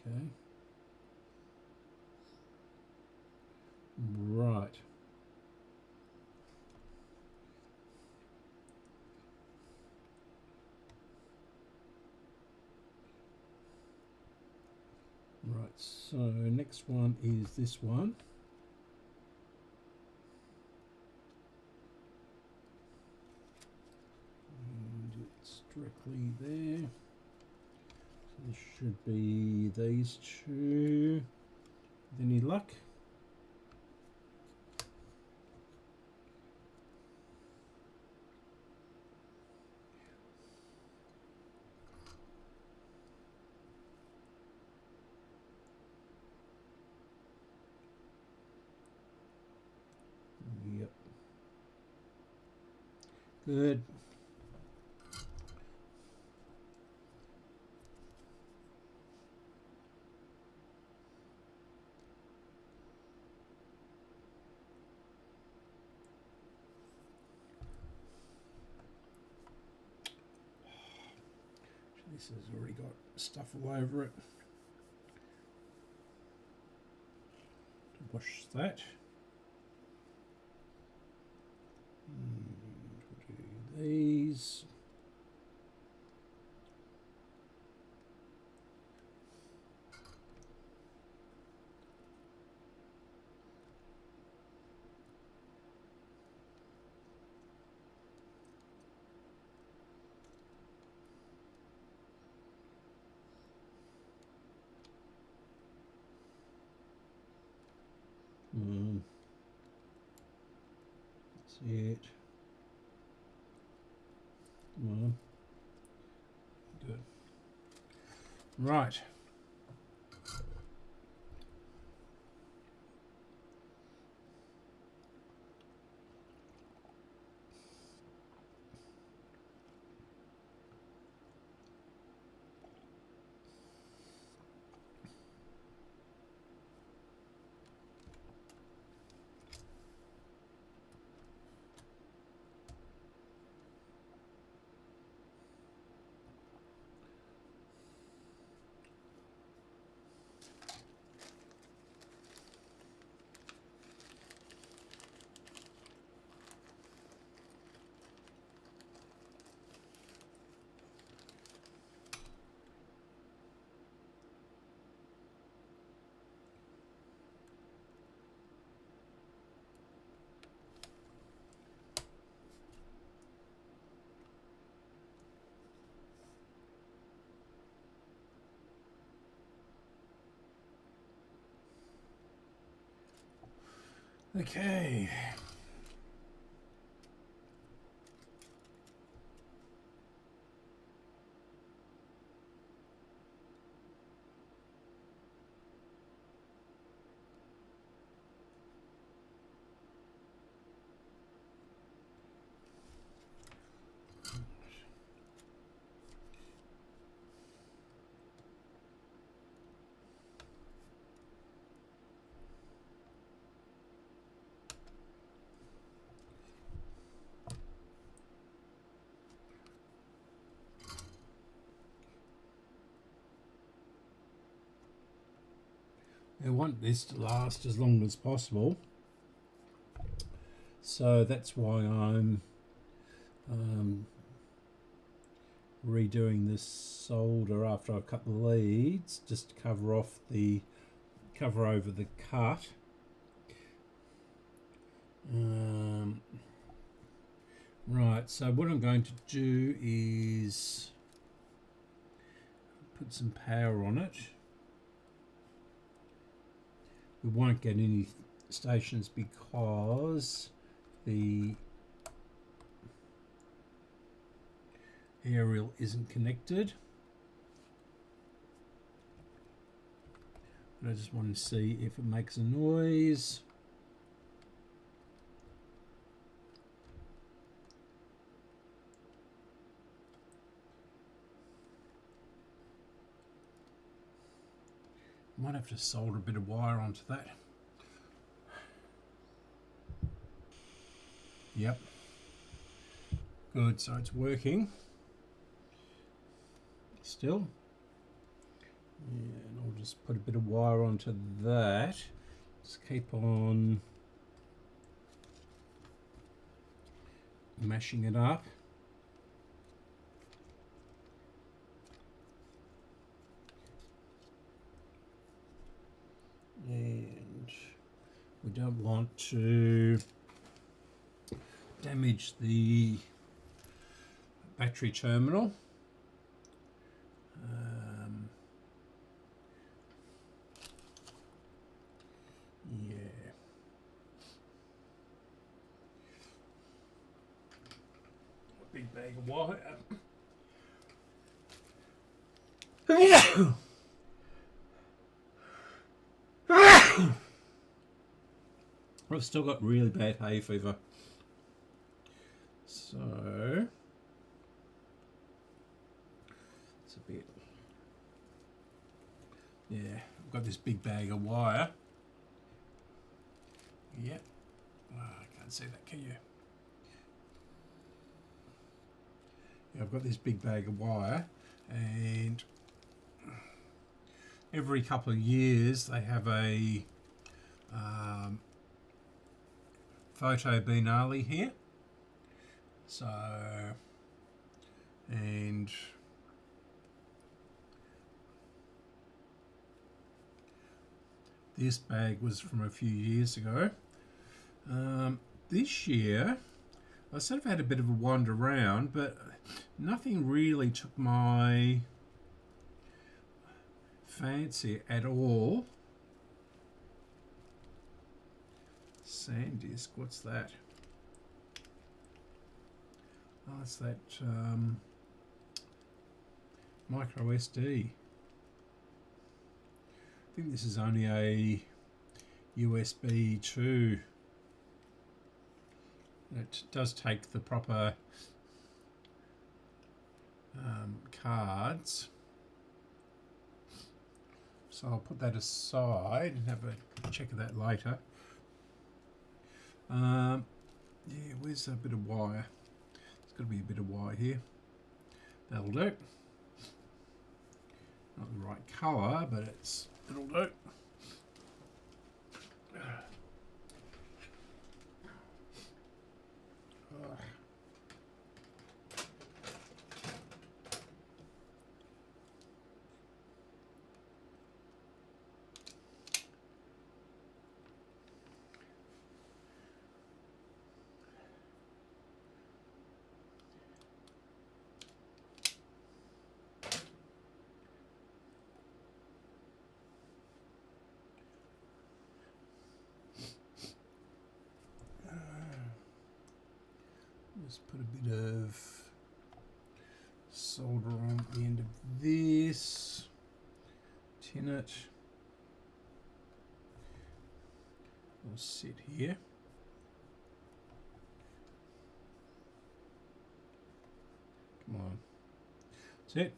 Okay. Right. Right, so next one is this one. And it's directly there. So this should be these two. With any luck. Yep. Good. This has already got stuff all over it. Wash that. And we'll do these. That's it. Come on. Good. Right. Okay. we want this to last as long as possible. So that's why I'm redoing this solder after I've cut the leads, just to cover over the cut. Right, so what I'm going to do is put some power on it. We won't get any stations because the aerial isn't connected. But I just want to see if it makes a noise. Might have to solder a bit of wire onto that. Yep. Good, so it's working. Still. Yeah, and I'll just put a bit of wire onto that. Just keep on mashing it up. And we don't want to damage the battery terminal. Yeah. A big bag of wire. I've still got really bad hay fever. So it's a bit, yeah, I've got this big bag of wire. Yep. Oh, I can't see that, can you? Yeah, I've got this big bag of wire, and every couple of years they have a photo biennale here. So, and this bag was from a few years ago. This year I sort of had a bit of a wander around, but nothing really took my fancy at all. SanDisk, what's that? Oh, it's that micro SD. I think this is only a USB 2. It does take the proper cards. So I'll put that aside and have a check of that later. Yeah, where's a bit of wire? There's got to be a bit of wire here. That'll do. Not the right colour, but it'll do. Just put a bit of solder on the end of this, tin it, will sit here. Come on, that's it.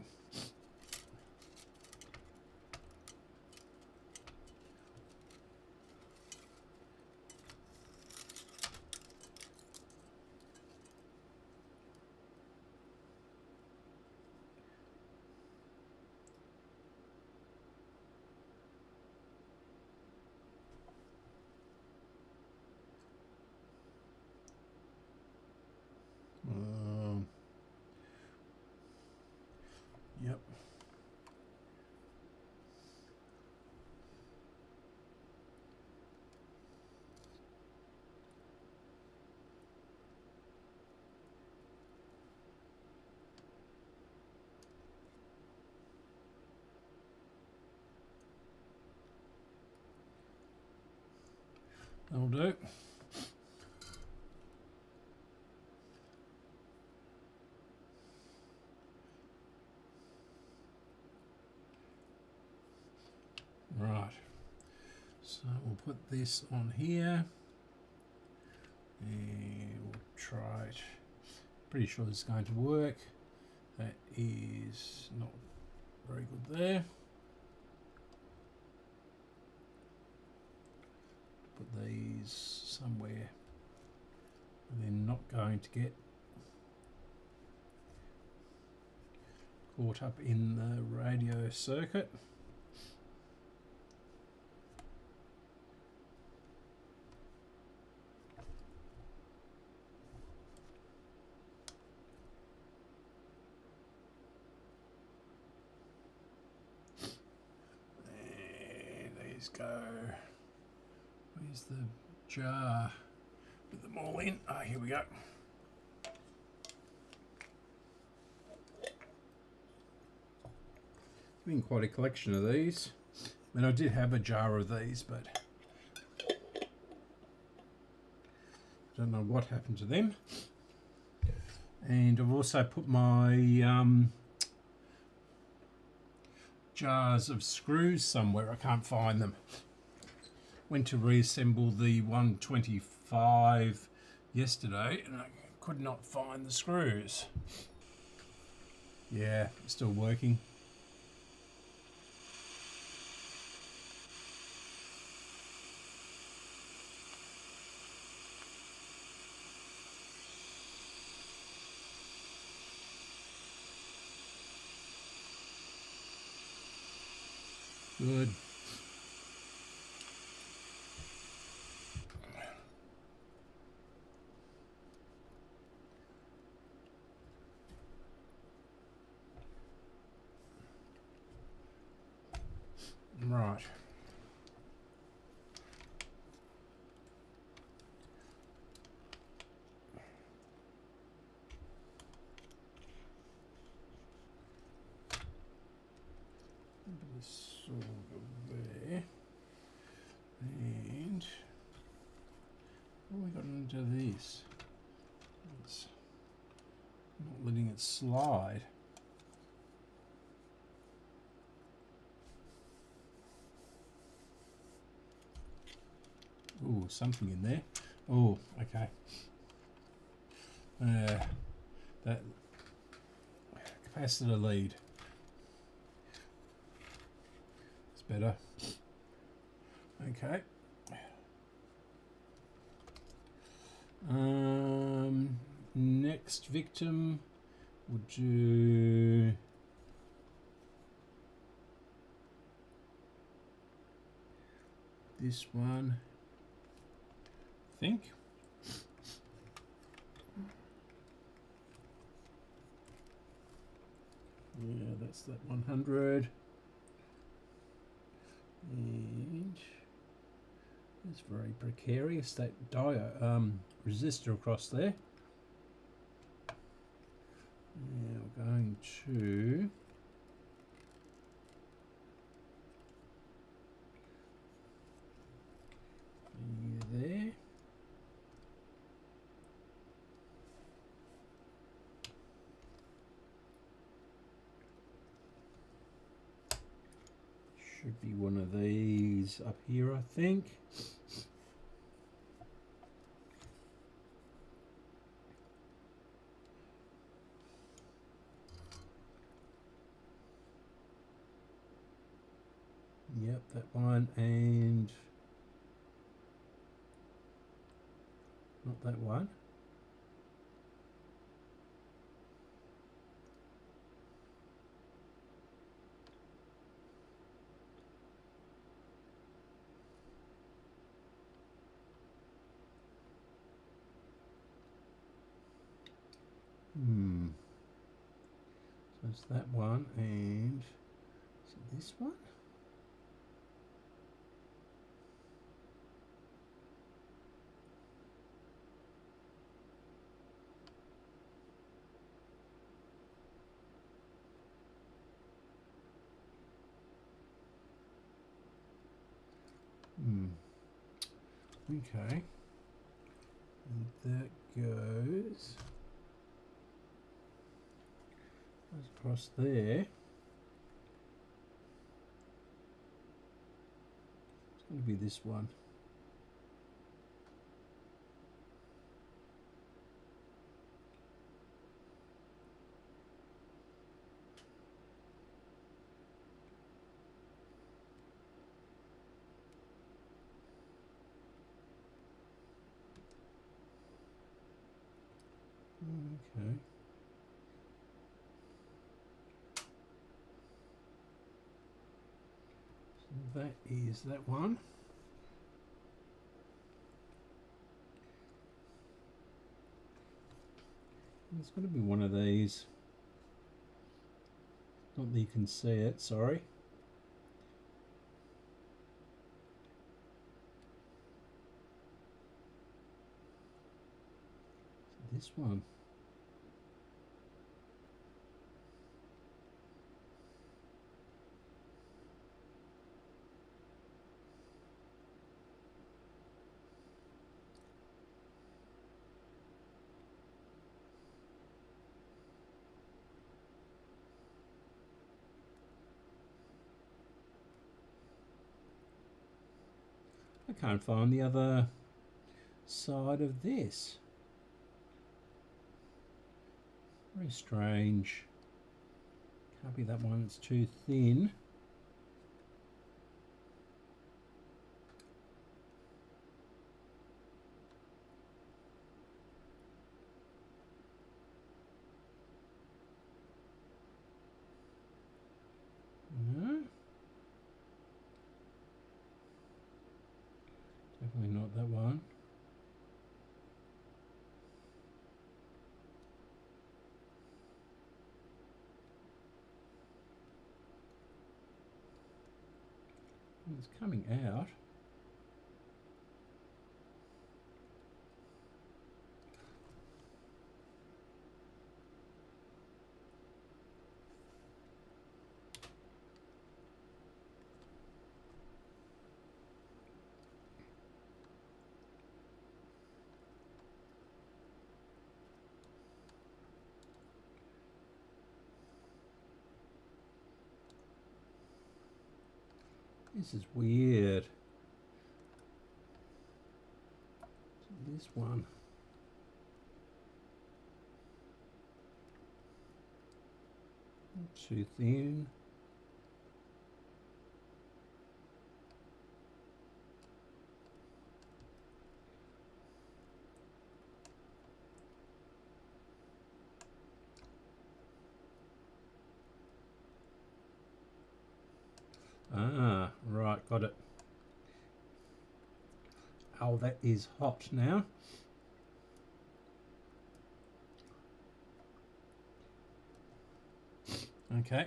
Yep. That'll do. Right, so we'll put this on here and we'll try it. Pretty sure this is going to work. That is not very good there. Put these somewhere they're not going to get caught up in the radio circuit. Go. Where's the jar with them all in? Ah, here we go. Been quite a collection of these. I mean, I did have a jar of these, but I don't know what happened to them. And I've also put my jars of screws somewhere. I can't find them. Went to reassemble the 125 yesterday and I could not find the screws. Yeah, still working. Good. Right. This all go there. And what have we got into this? It's not letting it slide. Oh, something in there. Oh, okay. That capacitor lead. It's better. Okay. Next victim would do this one, I think. Yeah, that's that 100. And it's very precarious, that resistor across there. Now we're going to there. Should be one of these up here, I think. Yep, that one, and not that one. So There's that one, and is it this one? Okay, and that goes across there. It's going to be this one. Okay. So that is that one. It's going to be one of these. Not that you can see it, sorry. This one. I can't find the other side of this. Very strange. Can't be that one, it's too thin. No. Definitely not that one. It's coming out. This is weird. This one. Too thin. Ah, right, got it. Oh, that is hot now. Okay.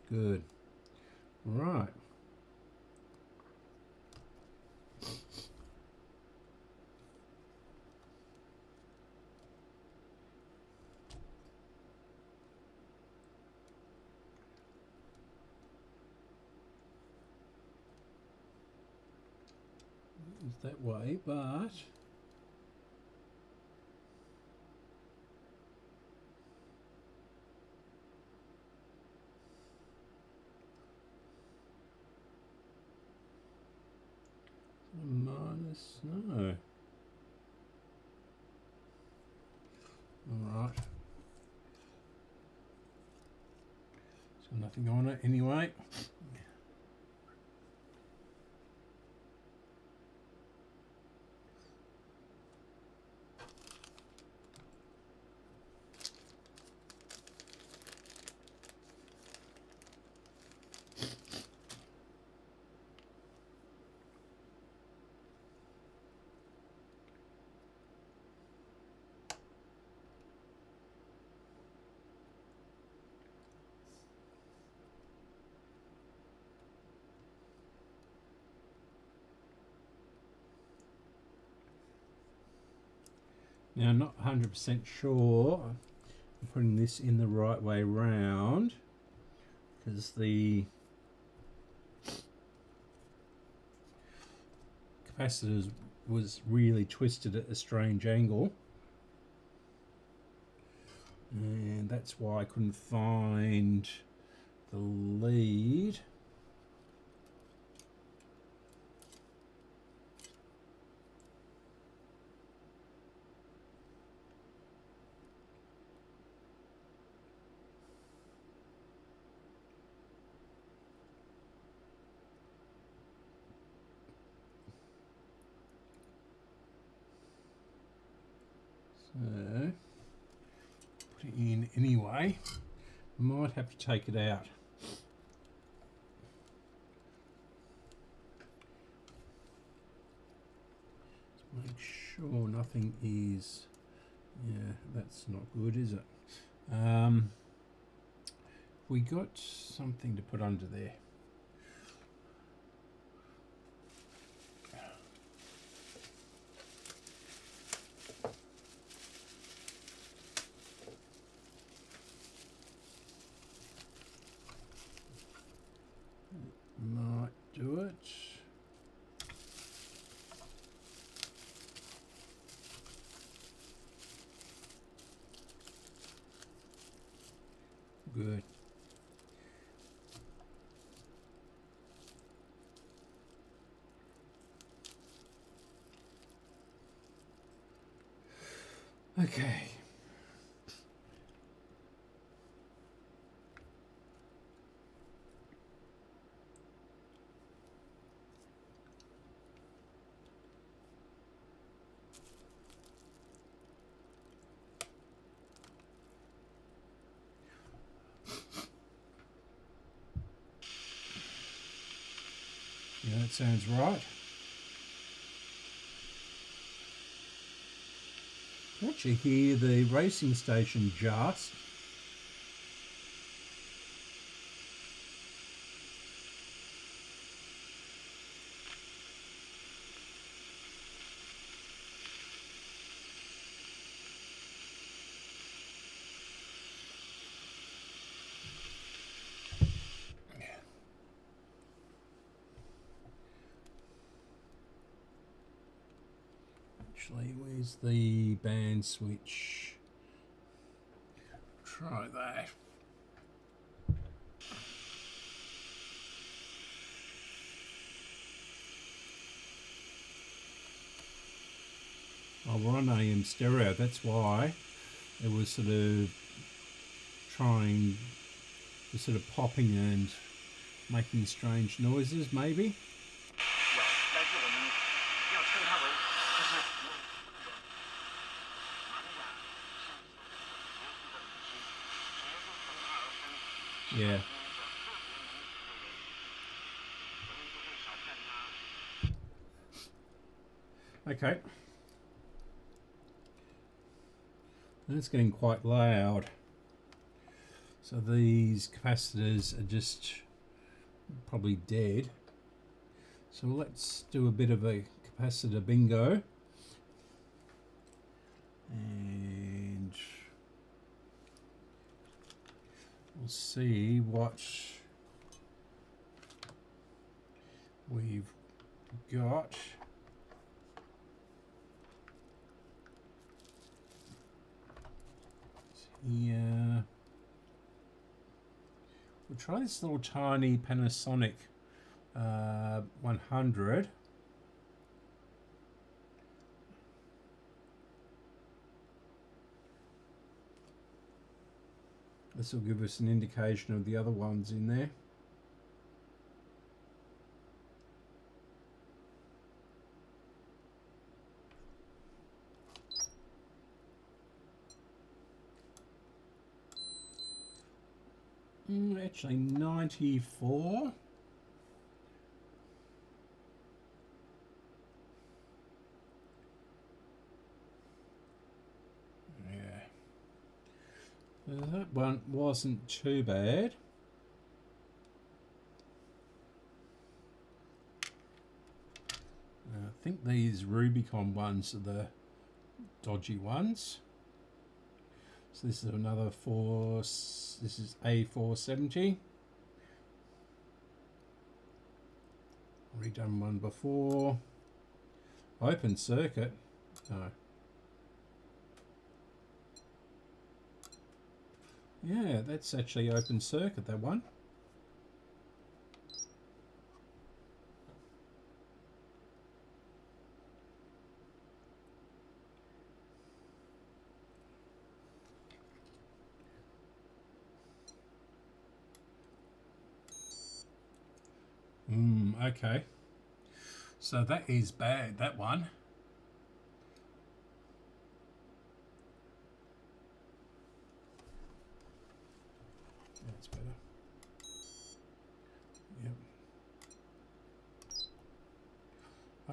Good. Right. It's that way, but minus, no. All right. So nothing on it anyway. Now I'm not 100% sure I'm putting this in the right way round, because the capacitor was really twisted at a strange angle, and that's why I couldn't find the lead. So, put it in anyway. Might have to take it out. Let's make sure nothing is... Yeah, that's not good, is it? We got something to put under there. Might do it. Good. Okay. Yeah, that sounds right. You actually hear the racing station just. Actually, where's the band switch? Try that. Oh, we're on AM Stereo, that's why it was sort of trying, sort of popping and making strange noises, maybe. Yeah. Okay. And it's getting quite loud. So these capacitors are just probably dead. So let's do a bit of a capacitor bingo. And we'll see what we've got. Here. We'll try this little tiny Panasonic 100. This will give us an indication of the other ones in there. Actually 94. Yeah. That one wasn't too bad. I think these Rubicon ones are the dodgy ones. So this is another this is A470. Already done one before. Open circuit. No. Yeah, that's actually open circuit, that one. Okay. So that is bad, that one. That's better. Yep.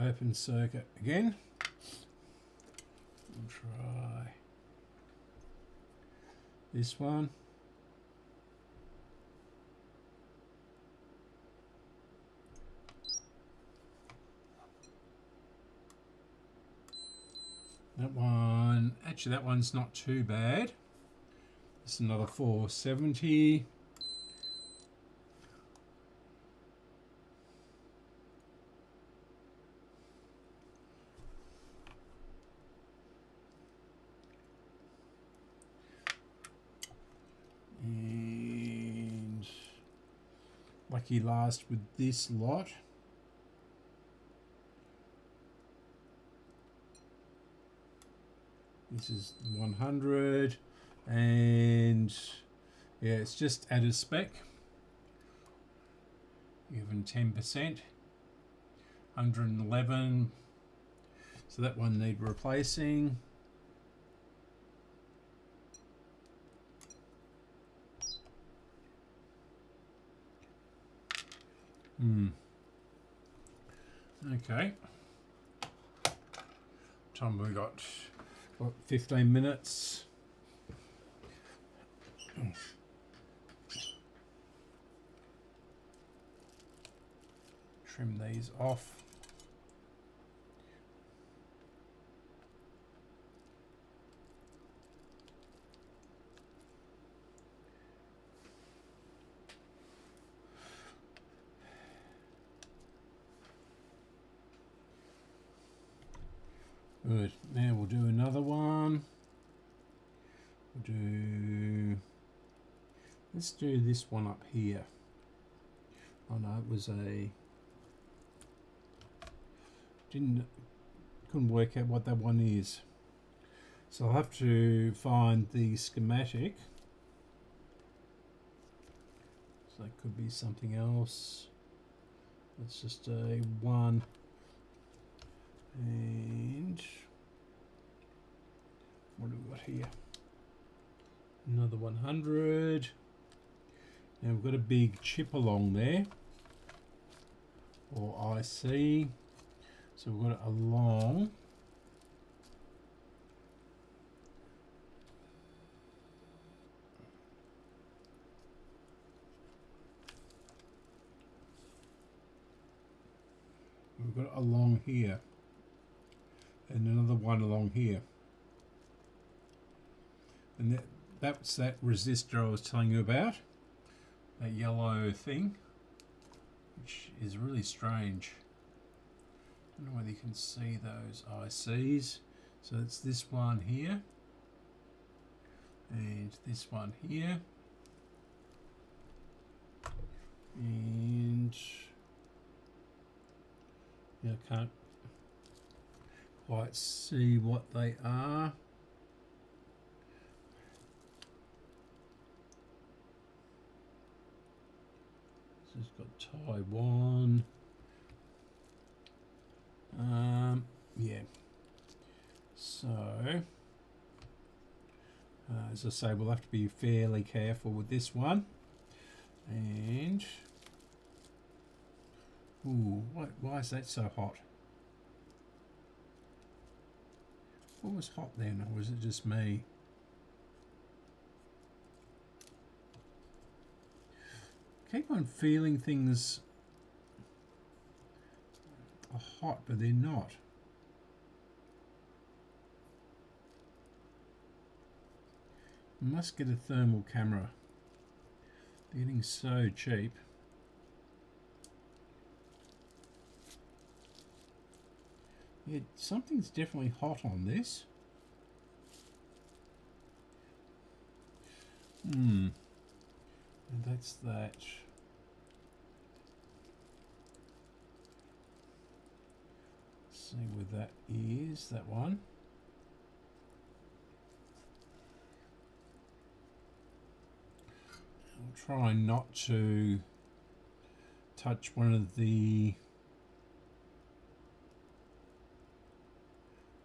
Open circuit again. We'll try this one. That one, actually that one's not too bad. This is another 470. And lucky last with this lot. This is 100, and yeah, it's just at a spec. Given 10%, 111. So that one need replacing. Okay. Time we got. What, 15 minutes. Trim these off. Good. Now we'll do another one. Let's do this one up here. Oh no, it was couldn't work out what that one is. So I'll have to find the schematic. So it could be something else. It's just a 1. And what do we got here? Another 100. Now we've got a big chip along there, or IC. So we've got it along. We've got it along here. And another one along here. And that's that resistor I was telling you about. That yellow thing, which is really strange. I don't know whether you can see those ICs. So it's this one here. And this one here. And yeah, I can't quite see what they are. This has got Taiwan. Yeah. So, as I say, we'll have to be fairly careful with this one. And, ooh, why is that so hot? What was hot then, or was it just me? Keep on feeling things are hot, but they're not. Must get a thermal camera. They're getting so cheap. Yeah, something's definitely hot on this. And that's that. Let's see where that is, that one. I'll try not to touch one of the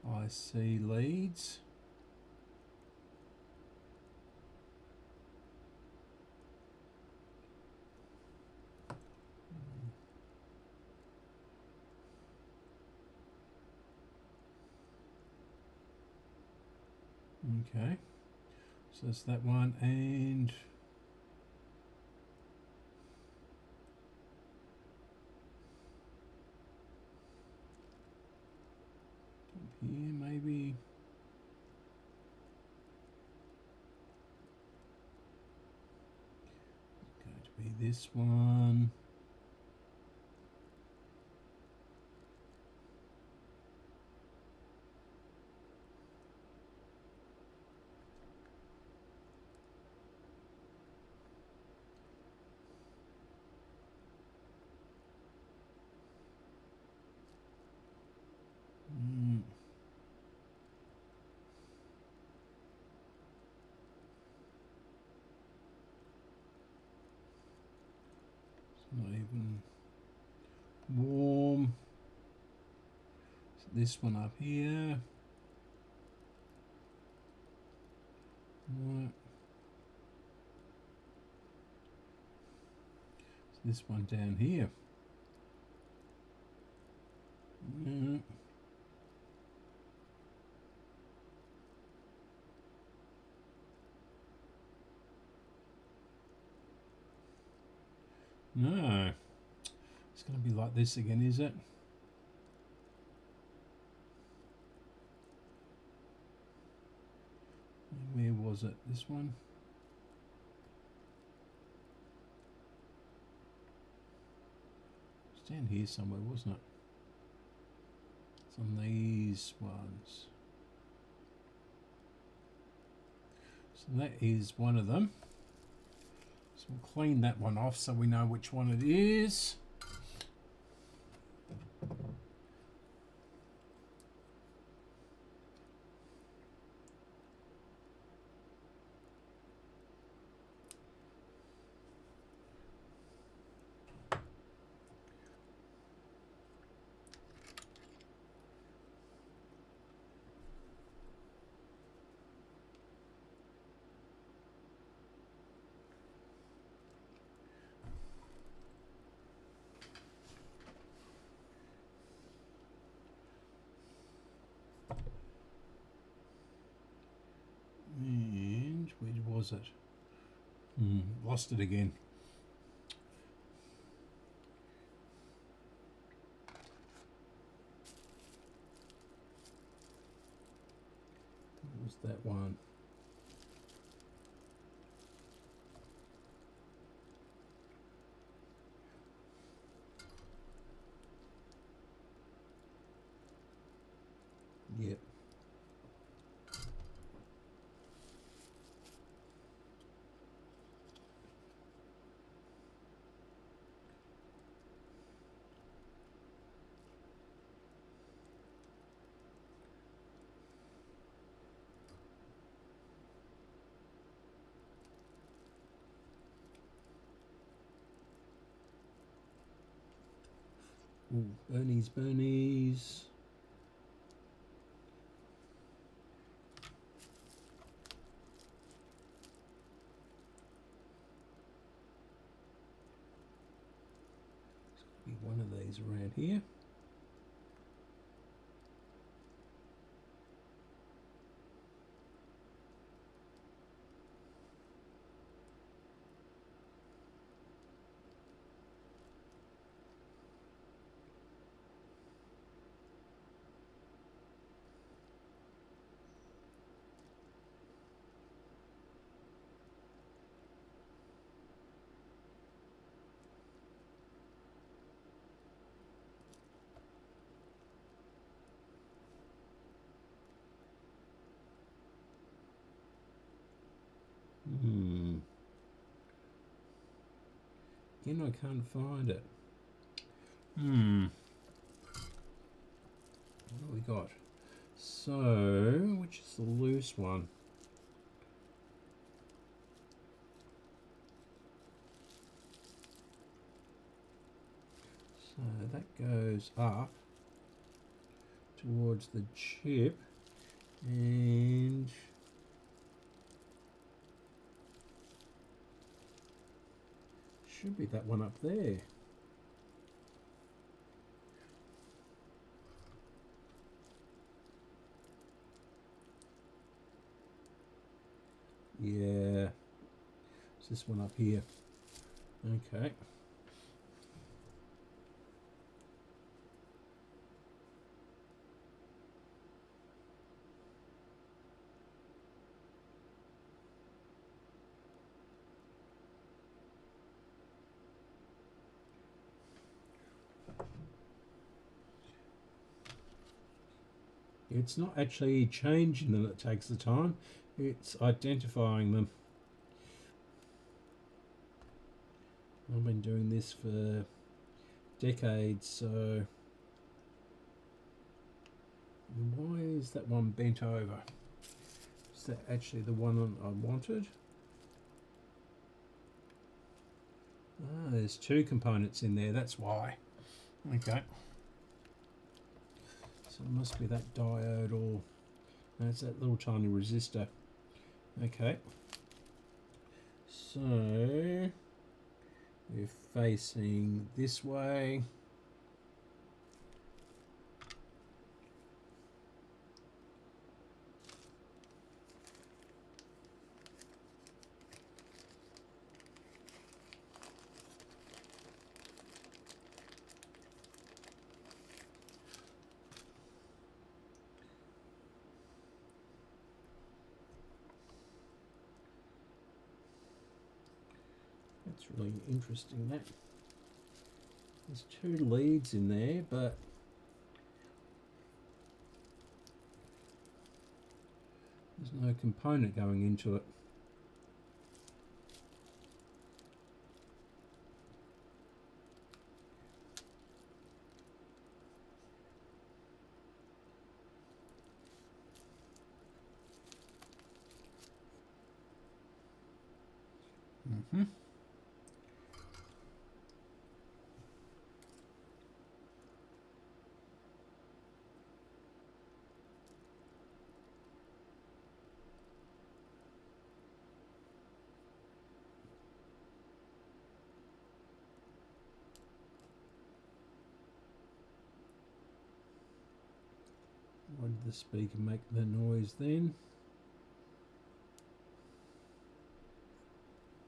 IC leads. Okay, so that's that one, and up here maybe. It's going to be this one. Not even warm. So this one up here. Right. So this one down here. Yeah. No, it's going to be like this again, is it? Where was it? This one? It's down here somewhere, wasn't it? It's on these ones. So that is one of them. So we'll clean that one off so we know which one it is. And where was it? Lost it again. What was that one? Yep. Ooh, Bernie's. Be one of these around here. Again, I can't find it. What do we got? So, which is the loose one? So that goes up towards the chip, and should be that one up there. Yeah, it's this one up here. Okay. It's not actually changing them that takes the time, it's identifying them. I've been doing this for decades, so why is that one bent over? Is that actually the one I wanted? Ah, there's two components in there, that's why. Okay. So it must be that diode, or no, it's that little tiny resistor. Okay. So we're facing this way. That's really interesting, that. There's two leads in there, but there's no component going into it. Why did the speaker make the noise then?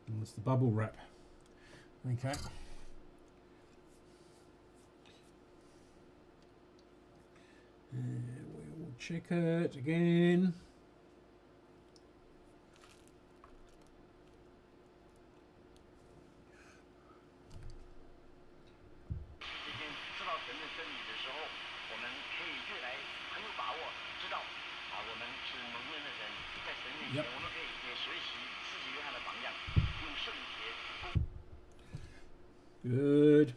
And it's the bubble wrap. Okay. We'll check it again. Yep. Good.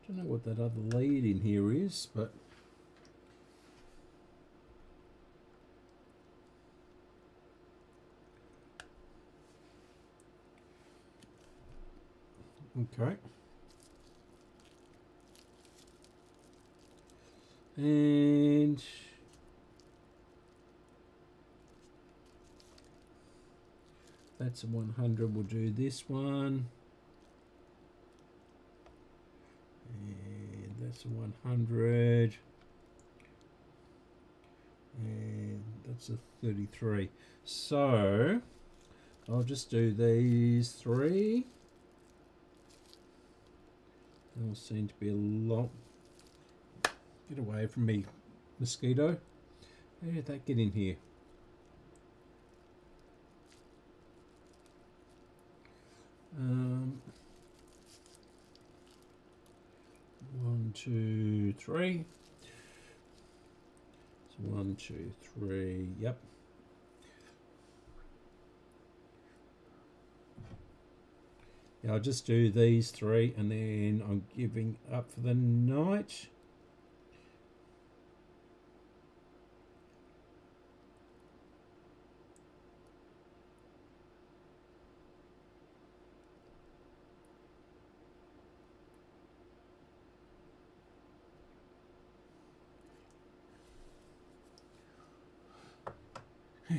Don't know what that other lead in here is, but okay. And that's a 100. We'll do this one. And that's a 100. And that's a 33. So I'll just do these three. They'll seem to be a lot. Get away from me, mosquito. How did that get in here? One, two, three. So 1, 2, 3. Yep. Yeah, I'll just do these 3 and then I'm giving up for the night. Okay.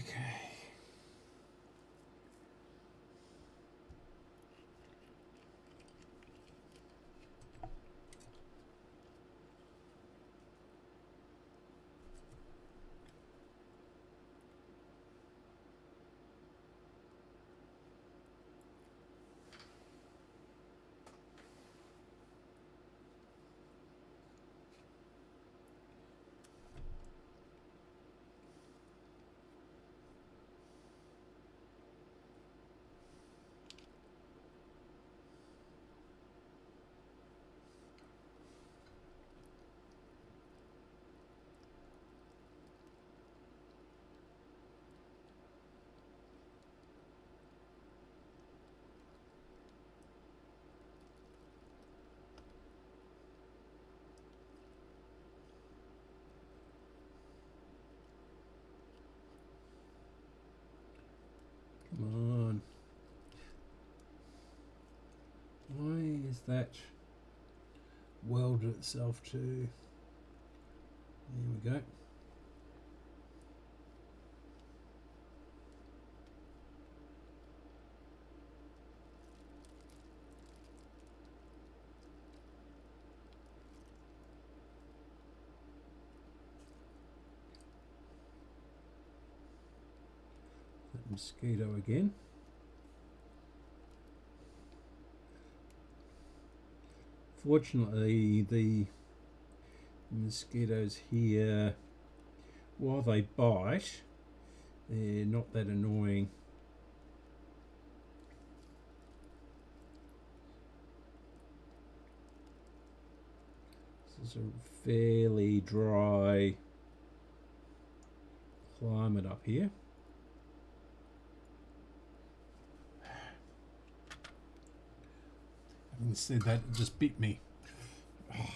Come on. Why is that welded itself to? There we go. That mosquito again. Fortunately, the mosquitoes here, while they bite, they're not that annoying. This is a fairly dry climate up here. Having said that, it just bit me. Oh.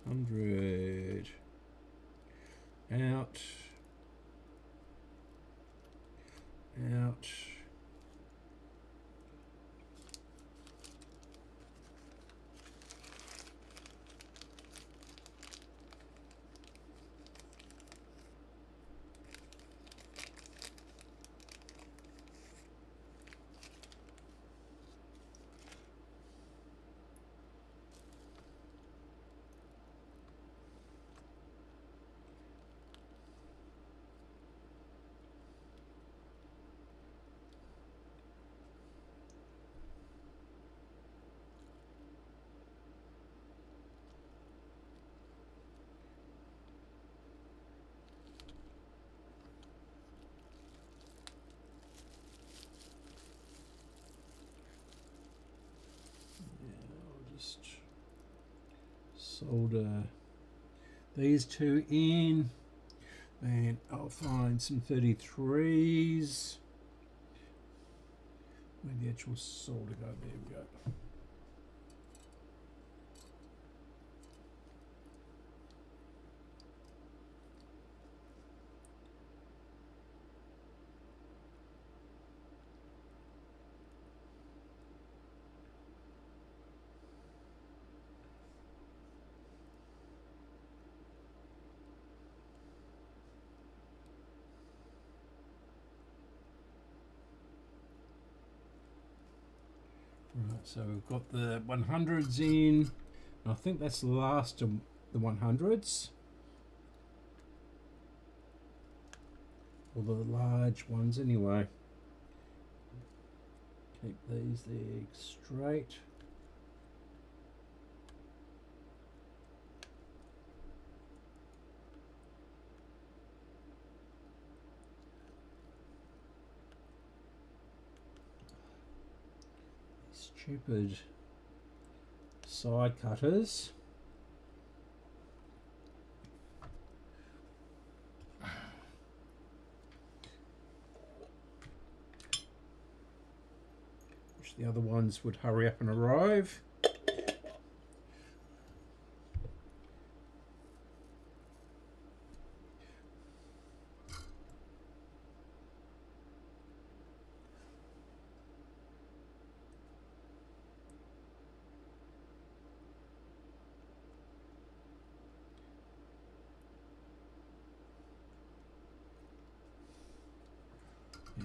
100 out, out. Just solder these two in, and I'll find some 33s. Where'd the actual solder go? There we go. Right, so we've got the 100s in. I think that's the last of the 100s. Or the large ones anyway. Keep these there straight. Stupid side cutters. Wish the other ones would hurry up and arrive.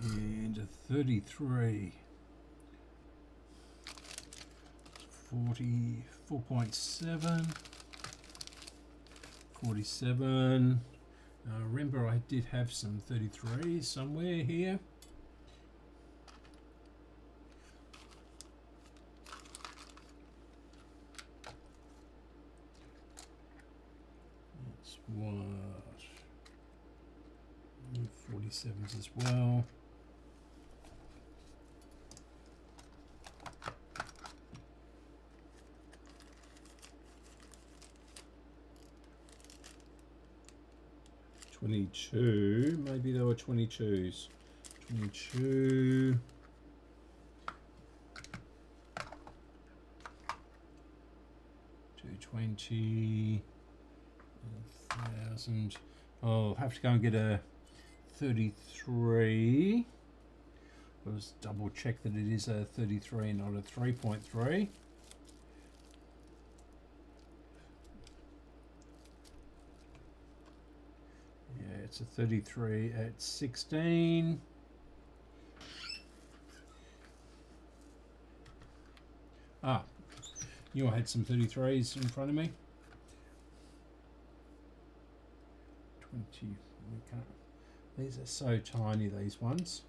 And a 33, 44.7, 47. Remember, I did have some 33s somewhere here. That's what, 47s as well. Maybe there were 22s. 22. 220. 1,000. I'll have to go and get a 33. I'll just double check that it is a 33, not a 3.3. It's a 33 at 16. Knew I had some 33s in front of me. 20. We can't. These are so tiny, these ones.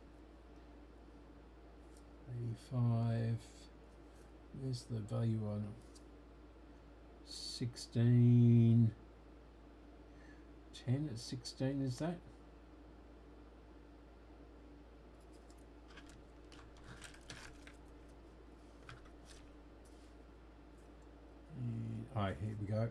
85. Where's the value on them? 16. 10 at 16, is that? And, here we go.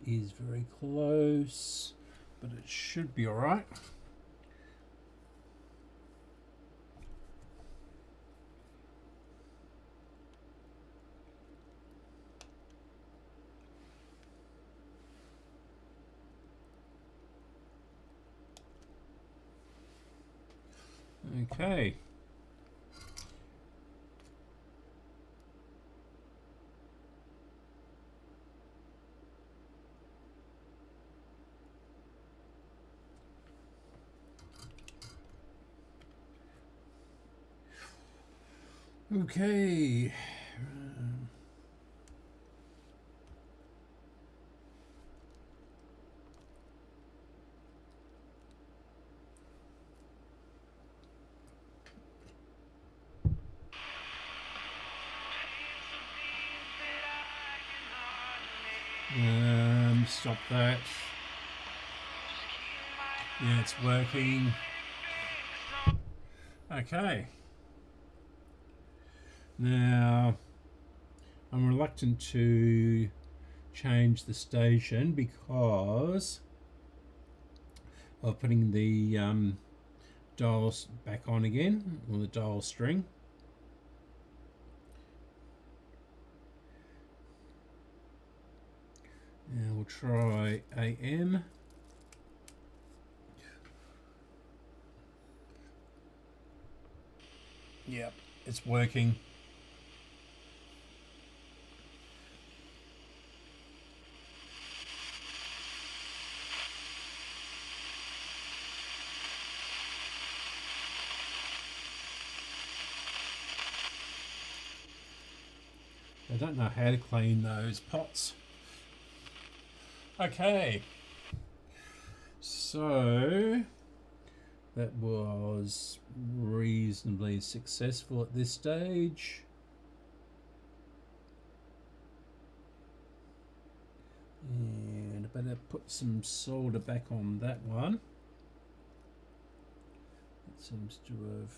It is very close, but it should be all right. Okay. Okay. Stop that. Yeah, it's working. Okay. Now, I'm reluctant to change the station because of putting the dials back on again, or the dial string. Now we'll try AM. Yep, it's working. I don't know how to clean those pots. Okay, so that was reasonably successful at this stage. And I better put some solder back on that one. It seems to have